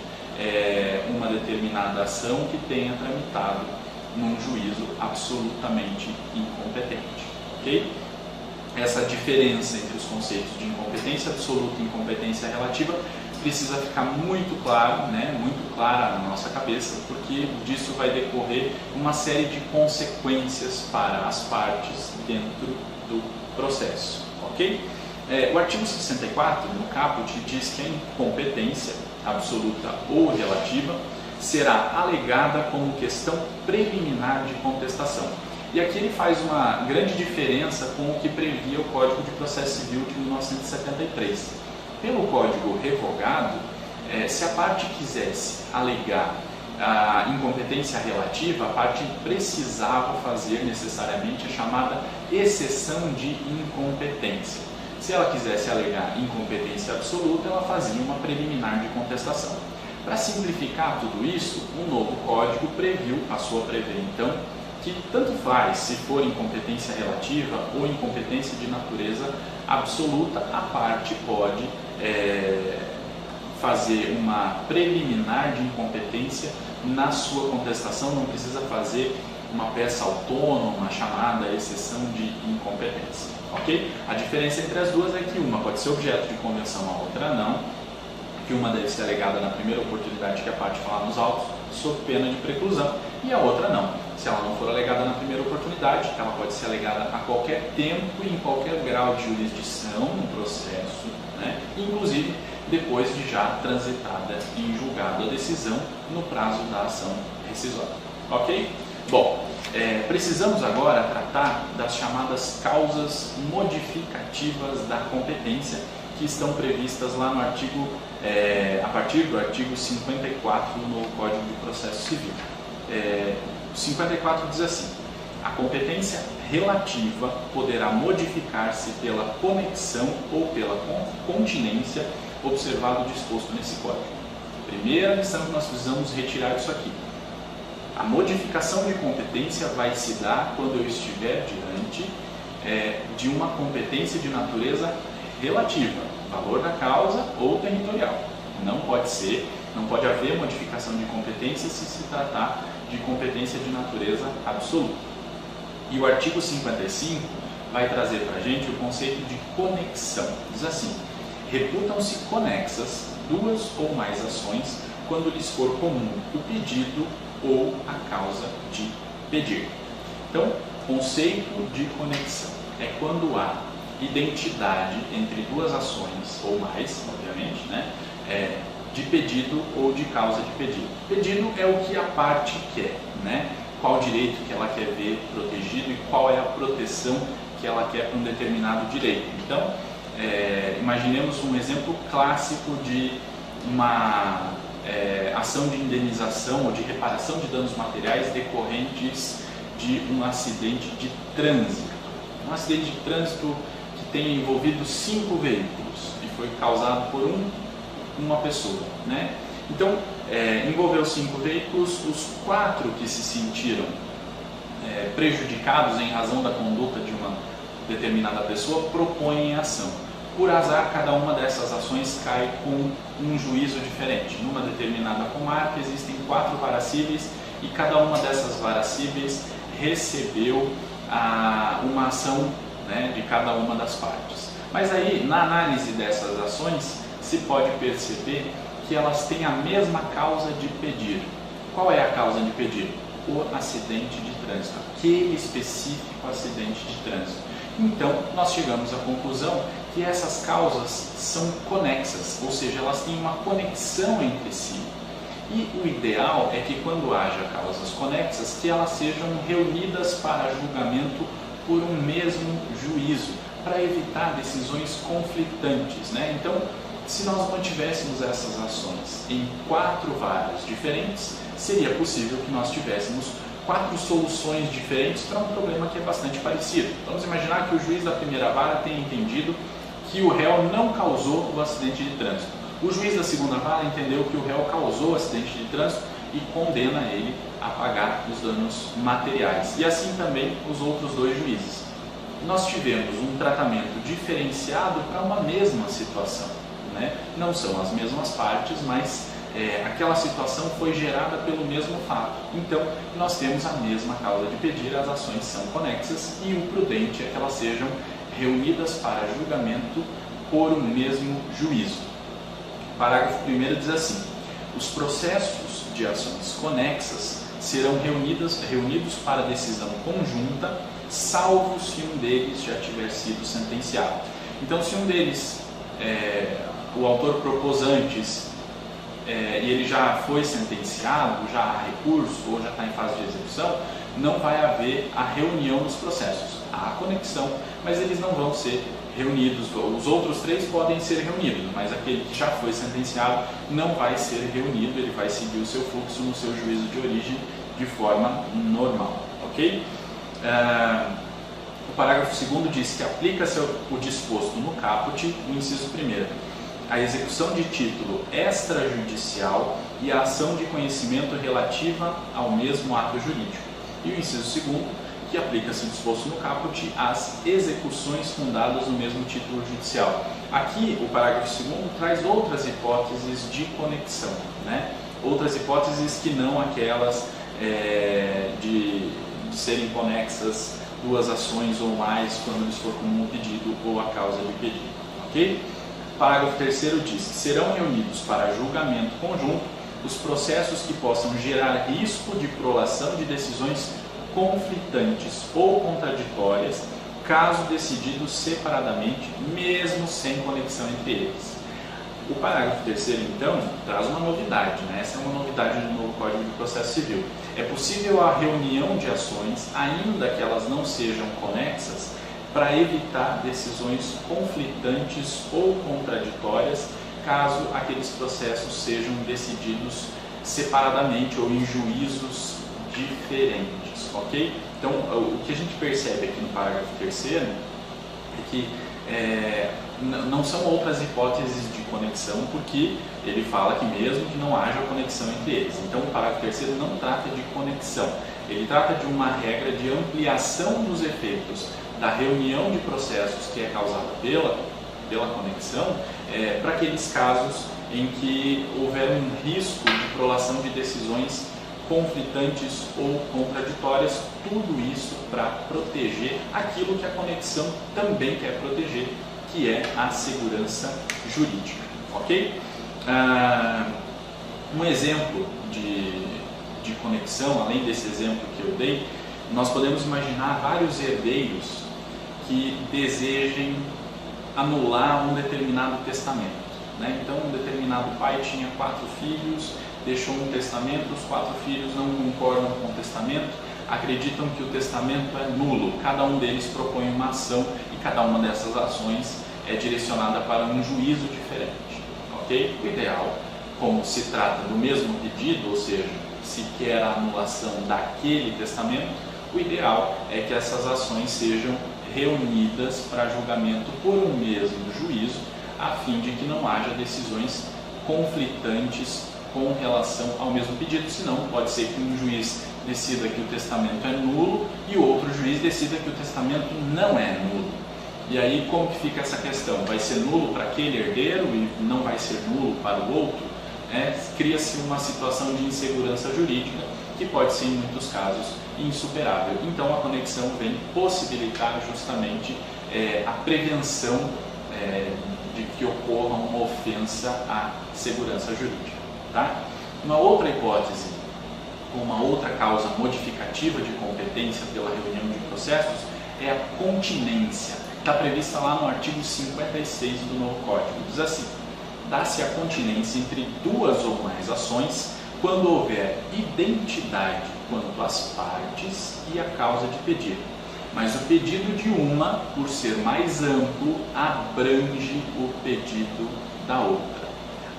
uma determinada ação que tenha tramitado num juízo absolutamente incompetente, ok? Essa diferença entre os conceitos de incompetência absoluta e incompetência relativa precisa ficar muito claro, né, muito clara na nossa cabeça, porque disso vai decorrer uma série de consequências para as partes dentro do processo, ok? O artigo 64, no caput, diz que a incompetência absoluta ou relativa será alegada como questão preliminar de contestação. E aqui ele faz uma grande diferença com o que previa o Código de Processo Civil de 1973. Pelo Código revogado, se a parte quisesse alegar a incompetência relativa, a parte precisava fazer necessariamente a chamada exceção de incompetência. Se ela quisesse alegar incompetência absoluta, ela fazia uma preliminar de contestação. Para simplificar tudo isso, o novo Código passou a prever então que tanto faz se for incompetência relativa ou incompetência de natureza absoluta, a parte pode fazer uma preliminar de incompetência na sua contestação, não precisa fazer uma peça autônoma chamada exceção de incompetência. Ok? A diferença entre as duas é que uma pode ser objeto de convenção, a outra não, que uma deve ser alegada na primeira oportunidade que a parte falar nos autos, sob pena de preclusão, e a outra não. Se ela não for alegada na primeira oportunidade, ela pode ser alegada a qualquer tempo e em qualquer grau de jurisdição no processo, né? Inclusive depois de já transitada em julgado a decisão no prazo da ação rescisória. Ok? Bom, precisamos agora tratar das chamadas causas modificativas da competência, que estão previstas lá no artigo, a partir do artigo 54 no Código de Processo Civil. 54 diz assim: a competência relativa poderá modificar-se pela conexão ou pela continência, observado o disposto nesse Código. Primeira lição que nós precisamos retirar disso aqui: a modificação de competência vai se dar quando eu estiver diante de uma competência de natureza relativa, valor da causa ou territorial. Não pode haver modificação de competência se tratar de competência de natureza absoluta. E o artigo 55 vai trazer para a gente o conceito de conexão. Diz assim: reputam-se conexas duas ou mais ações quando lhes for comum o pedido ou a causa de pedir. Então, conceito de conexão é quando há identidade entre duas ações ou mais, obviamente, né? De pedido ou de causa de pedido. Pedido é o que a parte quer, né? Qual direito que ela quer ver protegido e qual é a proteção que ela quer para um determinado direito. Então, imaginemos um exemplo clássico de uma ação de indenização ou de reparação de danos materiais decorrentes de um acidente de trânsito. Um acidente de trânsito que tenha envolvido 5 veículos e foi causado por uma pessoa, né? Então, envolveu 5 veículos, os 4 que se sentiram prejudicados em razão da conduta de uma determinada pessoa propõem ação. Por azar, cada uma dessas ações cai com um juízo diferente. Numa determinada comarca existem 4 varacíveis e cada uma dessas varacíveis recebeu uma ação, né, de cada uma das partes. Mas aí, na análise dessas ações, se pode perceber que elas têm a mesma causa de pedir. Qual é a causa de pedir? O acidente de trânsito, aquele específico acidente de trânsito. Então, nós chegamos à conclusão que essas causas são conexas, ou seja, elas têm uma conexão entre si. E o ideal é que quando haja causas conexas, que elas sejam reunidas para julgamento por um mesmo juízo, para evitar decisões conflitantes, né? Então, se nós mantivéssemos essas ações em 4 varas diferentes, seria possível que nós tivéssemos 4 soluções diferentes para um problema que é bastante parecido. Vamos imaginar que o juiz da primeira vara tenha entendido que o réu não causou o acidente de trânsito. O juiz da segunda vara entendeu que o réu causou o acidente de trânsito e condena ele a pagar os danos materiais. E assim também os outros 2 juízes. Nós tivemos um tratamento diferenciado para uma mesma situação, né? Não são as mesmas partes, mas aquela situação foi gerada pelo mesmo fato. Então, nós temos a mesma causa de pedir, as ações são conexas e o prudente é que elas sejam reunidas para julgamento por um mesmo juízo. O parágrafo 1º diz assim: os processos de ações conexas serão reunidos para decisão conjunta, salvo se um deles já tiver sido sentenciado. Então, se um deles, o autor propôs antes, e ele já foi sentenciado, já há recurso ou já está em fase de execução, não vai haver a reunião dos processos. Há a conexão, mas eles não vão ser reunidos. Os outros 3 podem ser reunidos, mas aquele que já foi sentenciado não vai ser reunido, ele vai seguir o seu fluxo no seu juízo de origem de forma normal, ok? O parágrafo 2º diz que aplica-se o disposto no caput, o inciso 1º, a execução de título extrajudicial e a ação de conhecimento relativa ao mesmo ato jurídico. E o inciso segundo, que aplica-se o disposto no caput às execuções fundadas no mesmo título judicial. Aqui, o parágrafo 2º traz outras hipóteses de conexão, né? Outras hipóteses que não aquelas de serem conexas duas ações ou mais quando lhes for comum o pedido ou a causa de pedido, ok? Parágrafo 3º diz que serão reunidos para julgamento conjunto os processos que possam gerar risco de prolação de decisões conflitantes ou contraditórias, caso decididos separadamente, mesmo sem conexão entre eles. O parágrafo 3º, então, traz uma novidade, né? Essa é uma novidade do novo Código de Processo Civil. É possível a reunião de ações, ainda que elas não sejam conexas, para evitar decisões conflitantes ou contraditórias, caso aqueles processos sejam decididos separadamente ou em juízos diferentes, ok? Então, o que a gente percebe aqui no parágrafo 3º é que não são outras hipóteses de conexão, porque ele fala que mesmo que não haja conexão entre eles. Então, o parágrafo 3º não trata de conexão, ele trata de uma regra de ampliação dos efeitos da reunião de processos que é causada pela conexão, para aqueles casos em que houver um risco de prolação de decisões conflitantes ou contraditórias, tudo isso para proteger aquilo que a conexão também quer proteger, que é a segurança jurídica, ok? Um exemplo de conexão, além desse exemplo que eu dei, nós podemos imaginar vários herdeiros que desejem anular um determinado testamento, né? Então, um determinado pai tinha 4 filhos, deixou um testamento, os 4 filhos não concordam com o testamento, acreditam que o testamento é nulo, cada um deles propõe uma ação e cada uma dessas ações é direcionada para um juízo diferente, ok? O ideal, como se trata do mesmo pedido, ou seja, se quer a anulação daquele testamento, o ideal é que essas ações sejam reunidas para julgamento por um mesmo juízo, a fim de que não haja decisões conflitantes com relação ao mesmo pedido, senão pode ser que um juiz decida que o testamento é nulo e outro juiz decida que o testamento não é nulo. E aí como que fica essa questão? Vai ser nulo para aquele herdeiro e não vai ser nulo para o outro? Cria-se uma situação de insegurança jurídica que pode ser, em muitos casos, insuperável. Então, a conexão vem possibilitar justamente a prevenção de que ocorra uma ofensa à segurança jurídica. Tá? Uma outra hipótese, uma outra causa modificativa de competência pela reunião de processos é a continência. Está prevista lá no artigo 56 do novo Código. Diz assim: dá-se a continência entre duas ou mais ações quando houver identidade quanto às partes e a causa de pedir. Mas o pedido de uma, por ser mais amplo, abrange o pedido da outra.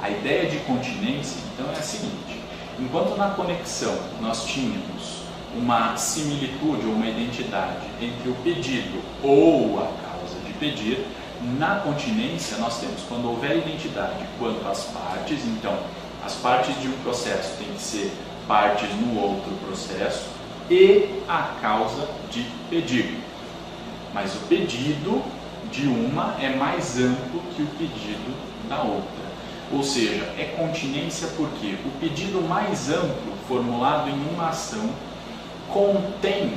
A ideia de continência, então, é a seguinte: enquanto na conexão nós tínhamos uma similitude ou uma identidade entre o pedido ou a causa de pedir, na continência nós temos, quando houver identidade quanto às partes, então, as partes de um processo têm que ser partes no outro processo, e a causa de pedir. Mas o pedido de uma é mais amplo que o pedido da outra. Ou seja, é continência porque o pedido mais amplo formulado em uma ação contém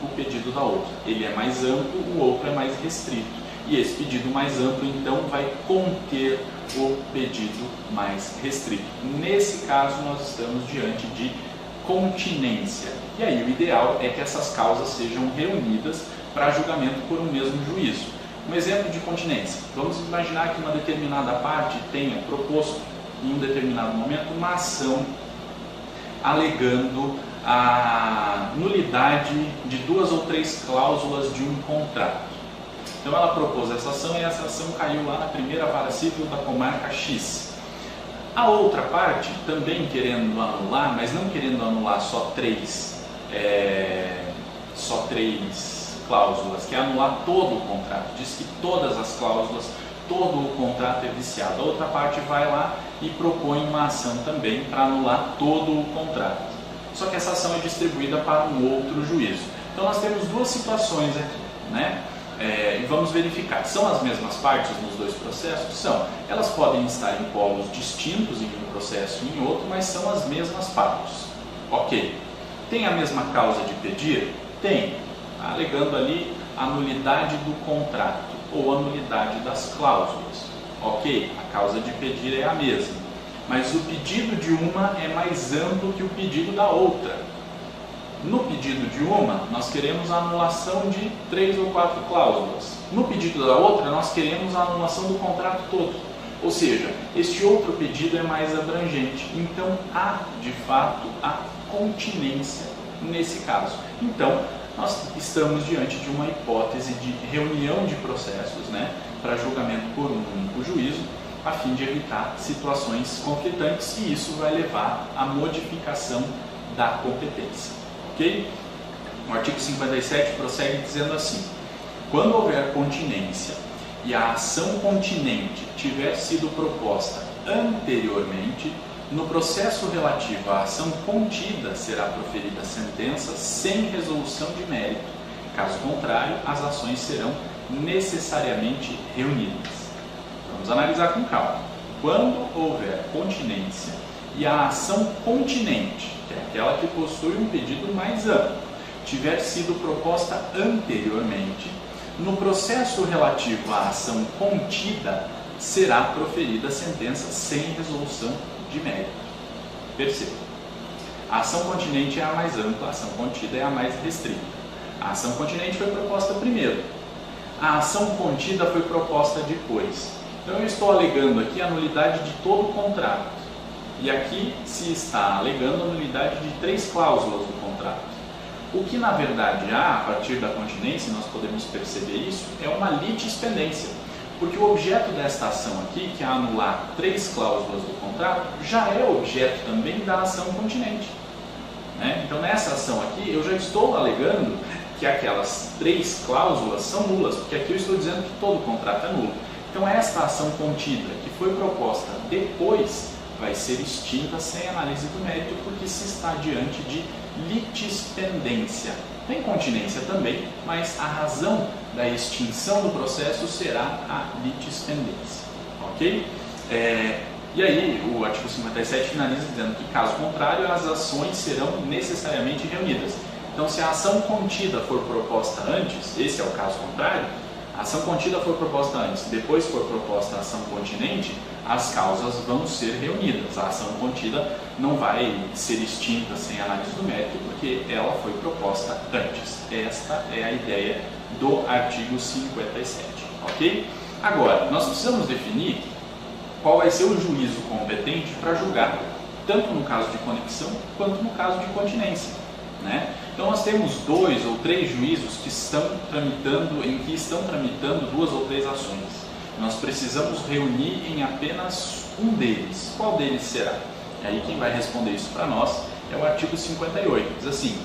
o pedido da outra. Ele é mais amplo, o outro é mais restrito. E esse pedido mais amplo, então, vai conter o pedido mais restrito. Nesse caso, nós estamos diante de continência. E aí o ideal é que essas causas sejam reunidas para julgamento por um mesmo juízo. Um exemplo de continência: vamos imaginar que uma determinada parte tenha proposto em um determinado momento uma ação alegando a nulidade de 2 ou 3 cláusulas de um contrato. Então ela propôs essa ação e essa ação caiu lá na primeira vara civil da comarca X. A outra parte, também querendo anular, mas não querendo anular só três cláusulas, quer anular todo o contrato, diz que todas as cláusulas, todo o contrato é viciado. A outra parte vai lá e propõe uma ação também para anular todo o contrato. só que essa ação é distribuída para um outro juízo. Então nós temos duas situações aqui, né? E vamos verificar, são as mesmas partes nos dois processos? São. Elas podem estar em polos distintos em um processo e em outro, mas são as mesmas partes. Ok. Tem a mesma causa de pedir? Tem. Alegando ali a nulidade do contrato ou a nulidade das cláusulas. Ok, a causa de pedir é a mesma, mas o pedido de uma é mais amplo que o pedido da outra. No pedido de uma, nós queremos a anulação de 3 ou 4 cláusulas. No pedido da outra, nós queremos a anulação do contrato todo. Ou seja, este outro pedido é mais abrangente. Então, há, de fato, a continência nesse caso. Então, nós estamos diante de uma hipótese de reunião de processos, né, para julgamento por um único juízo, a fim de evitar situações conflitantes, e isso vai levar à modificação da competência. Ok? O artigo 57 prossegue dizendo assim: quando houver continência e a ação continente tiver sido proposta anteriormente, no processo relativo à ação contida será proferida sentença sem resolução de mérito. Caso contrário, as ações serão necessariamente reunidas. Vamos analisar com calma. Quando houver continência e a ação continente, que é aquela que possui um pedido mais amplo, tiver sido proposta anteriormente, no processo relativo à ação contida será proferida sentença sem resolução de mérito. Perceba, a ação continente é a mais ampla, a ação contida é a mais restrita. A ação continente foi proposta primeiro, a ação contida foi proposta depois. Então eu estou alegando aqui a nulidade de todo o contrato, e aqui se está alegando a nulidade de 3 cláusulas do contrato. O que na verdade há, a partir da continência, nós podemos perceber isso, é uma litispendência. Porque o objeto desta ação aqui, que é anular 3 cláusulas do contrato, já é objeto também da ação continente. Né? Então, nessa ação aqui, eu já estou alegando que aquelas 3 cláusulas são nulas, porque aqui eu estou dizendo que todo contrato é nulo. Então, esta ação contida, que foi proposta depois, vai ser extinta sem análise do mérito, porque se está diante de litispendência. Tem continência também, mas a razão da extinção do processo será a litispendência. Ok? E aí, o artigo 57 finaliza dizendo que, caso contrário, as ações serão necessariamente reunidas. Então, se a ação contida for proposta antes, esse é o caso contrário, a ação contida for proposta antes, depois for proposta a ação continente, as causas vão ser reunidas. A ação contida não vai ser extinta sem análise do mérito, porque ela foi proposta antes. Esta é a ideia do artigo 57. Ok? Agora, nós precisamos definir qual vai ser o juízo competente para julgar, tanto no caso de conexão quanto no caso de continência. Né? Então nós temos 2 ou 3 juízos que estão tramitando 2 ou 3 ações. Nós precisamos reunir em apenas um deles. Qual deles será? E aí quem vai responder isso para nós é o artigo 58. Diz assim: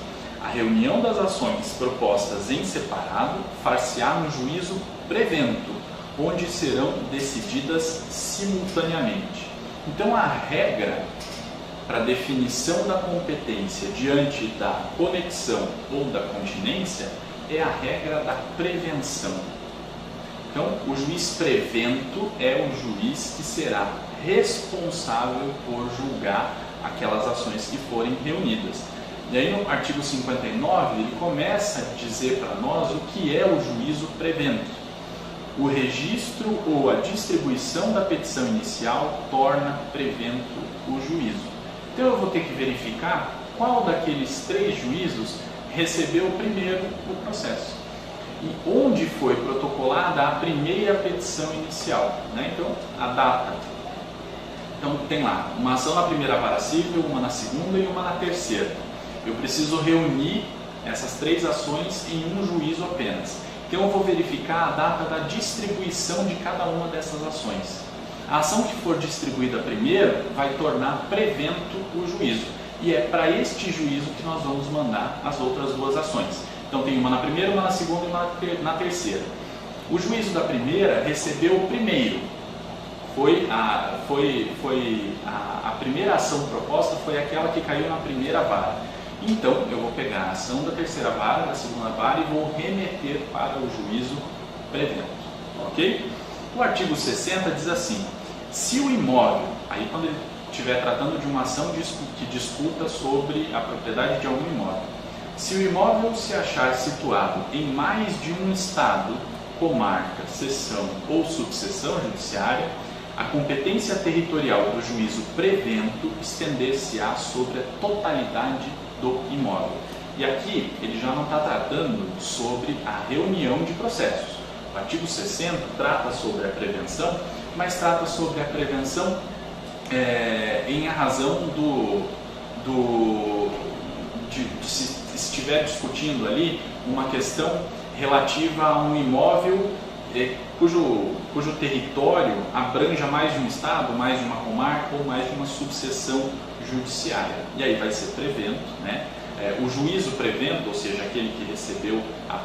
a reunião das ações propostas em separado far-se-á no juízo prevento, onde serão decididas simultaneamente. Então a regra para definição da competência diante da conexão ou da continência é a regra da prevenção. Então, o juiz prevento é o juiz que será responsável por julgar aquelas ações que forem reunidas. E aí no artigo 59 ele começa a dizer para nós o que é o juízo prevento. O registro ou a distribuição da petição inicial torna prevento o juízo. Então eu vou ter que verificar qual daqueles 3 juízos recebeu primeiro o processo e onde foi protocolada a primeira petição inicial. Né? Então, a data. Então tem lá uma ação na primeira vara civil, uma na segunda e uma na terceira. Eu preciso reunir essas 3 ações em um juízo apenas. Então eu vou verificar a data da distribuição de cada uma dessas ações. A ação que for distribuída primeiro vai tornar prevento o juízo. E é para este juízo que nós vamos mandar as outras 2 ações. Então tem uma na primeira, uma na segunda e uma na terceira. O juízo da primeira recebeu o primeiro. A primeira ação proposta foi aquela que caiu na primeira vara. Então, eu vou pegar a ação da terceira vara, da segunda vara e vou remeter para o juízo prevento, ok? O artigo 60 diz assim: se o imóvel, aí quando ele estiver tratando de uma ação que discuta sobre a propriedade de algum imóvel, se o imóvel se achar situado em mais de um estado, comarca, seção ou subseção judiciária, a competência territorial do juízo prevento estender-se-á sobre a totalidade do imóvel. E aqui ele já não está tratando sobre a reunião de processos. O artigo 60 trata sobre a prevenção, mas trata sobre a prevenção em razão de se estiver discutindo ali uma questão relativa a um imóvel cujo território abranja mais de um estado, mais de uma comarca ou mais de uma subseção judiciária. E aí vai ser prevento, né? O juízo prevento, ou seja, aquele que recebeu a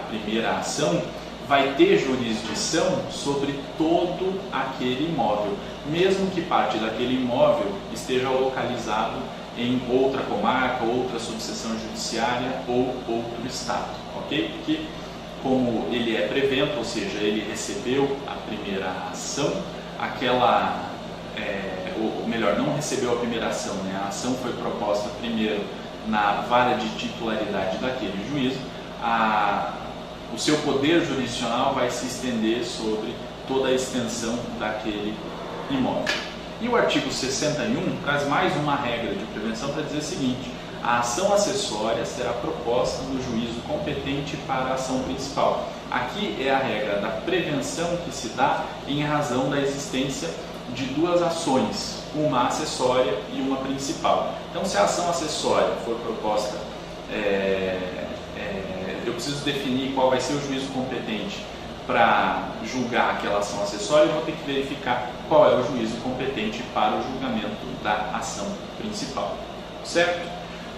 primeira ação, vai ter jurisdição sobre todo aquele imóvel, mesmo que parte daquele imóvel esteja localizado em outra comarca, outra subseção judiciária ou outro estado, ok? Porque como ele é prevento, ou seja, ele recebeu a primeira ação, ou melhor, não recebeu a primeira ação, né? A ação foi proposta primeiro na vara de titularidade daquele juízo, o seu poder jurisdicional vai se estender sobre toda a extensão daquele imóvel. E o artigo 61 traz mais uma regra de prevenção para dizer o seguinte: a ação acessória será proposta no juízo competente para a ação principal. Aqui é a regra da prevenção que se dá em razão da existência de duas ações, uma acessória e uma principal. Então, se a ação acessória for proposta, eu preciso definir qual vai ser o juízo competente para julgar aquela ação acessória, eu vou ter que verificar qual é o juízo competente para o julgamento da ação principal, certo?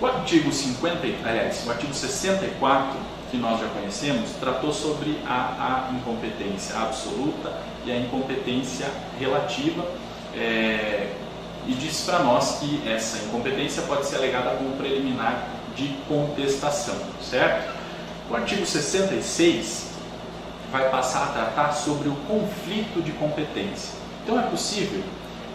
O artigo 64, que nós já conhecemos, tratou sobre a incompetência absoluta e a incompetência relativa, e disse para nós que essa incompetência pode ser alegada como preliminar de contestação, certo? O artigo 66 vai passar a tratar sobre o conflito de competência. Então é possível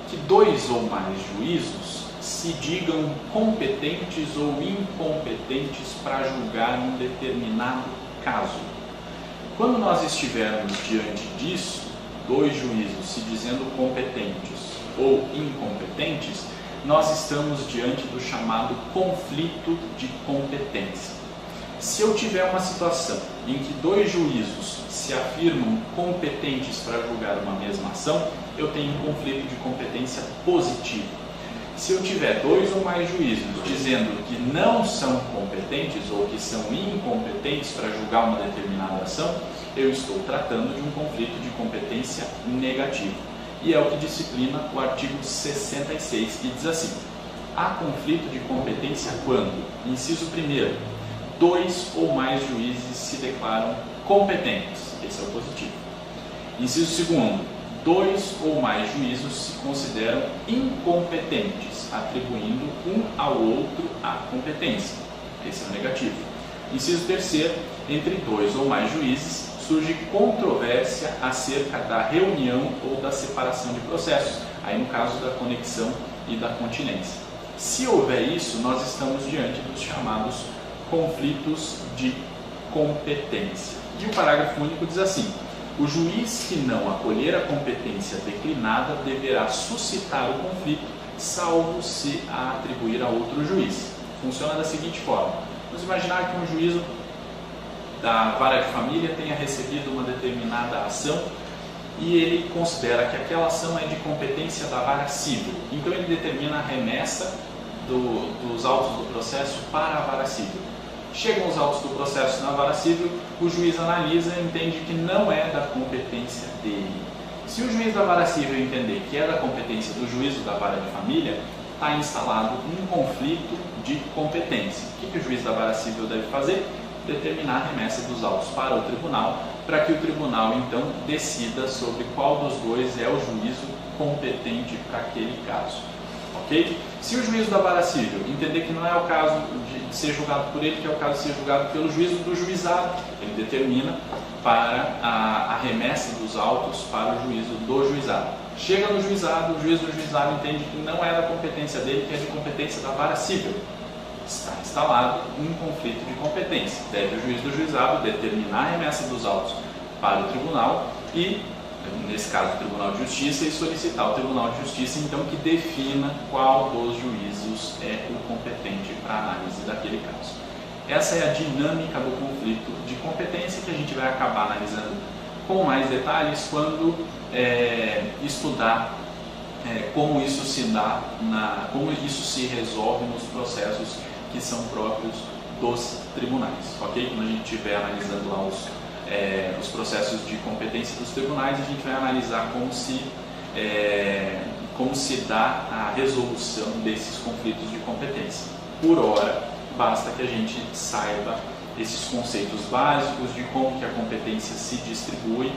que dois ou mais juízos se digam competentes ou incompetentes para julgar um determinado caso. Quando nós estivermos diante disso, dois juízos se dizendo competentes ou incompetentes, nós estamos diante do chamado conflito de competência. Se eu tiver uma situação em que dois juízos se afirmam competentes para julgar uma mesma ação, eu tenho um conflito de competência positivo. Se eu tiver dois ou mais juízes dizendo que não são competentes ou que são incompetentes para julgar uma determinada ação, eu estou tratando de um conflito de competência negativo. E é o que disciplina o artigo 66, que diz assim: há conflito de competência quando, inciso 1º, dois ou mais juízes se declaram competentes. Esse é o positivo. Inciso 2º, dois ou mais juízos se consideram incompetentes, atribuindo um ao outro a competência. Esse é o negativo. Inciso 3º, entre dois ou mais juízes surge controvérsia acerca da reunião ou da separação de processos, aí no caso da conexão e da continência. Se houver isso, nós estamos diante dos chamados conflitos de competência. E o parágrafo único diz assim: o juiz que não acolher a competência declinada deverá suscitar o conflito, salvo se a atribuir a outro juiz. Funciona da seguinte forma: vamos imaginar que um juízo da vara de família tenha recebido uma determinada ação e ele considera que aquela ação é de competência da vara civil. Então ele determina a remessa dos autos do processo para a vara civil. Chegam os autos do processo na vara civil, o juiz analisa e entende que não é da competência dele. Se o juiz da vara civil entender que é da competência do juízo da vara de família, está instalado um conflito de competência. O que o juiz da vara civil deve fazer? determinar a remessa dos autos para o tribunal, para que o tribunal então decida sobre qual dos dois é o juízo competente para aquele caso. Ok? Se o juízo da vara civil entender que não é o caso de ser julgado por ele, que é o caso de ser julgado pelo juízo do juizado, ele determina para a remessa dos autos para o juízo do juizado. Chega no juizado, o juiz do juizado entende que não é da competência dele, que é de competência da vara civil. Está instalado um conflito de competência. Deve o juiz do juizado determinar a remessa dos autos para o tribunal e, nesse caso, o Tribunal de Justiça, e solicitar ao Tribunal de Justiça, então, que defina qual dos juízos é o competente para a análise daquele caso. Essa é a dinâmica do conflito de competência que a gente vai acabar analisando com mais detalhes quando estudar como isso se dá, como isso se resolve nos processos que são próprios dos tribunais, ok? Quando a gente estiver analisando lá os processos de competência dos tribunais, a gente vai analisar como se dá a resolução desses conflitos de competência. Por hora, basta que a gente saiba esses conceitos básicos de como que a competência se distribui,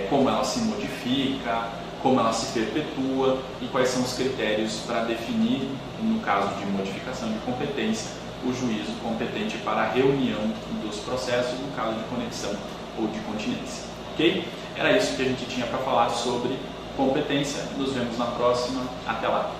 como ela se modifica, como ela se perpetua e quais são os critérios para definir, no caso de modificação de competência, o juízo competente para a reunião dos processos, no caso de conexão ou de continência. Ok? Era isso que a gente tinha para falar sobre competência. Nos vemos na próxima. Até lá!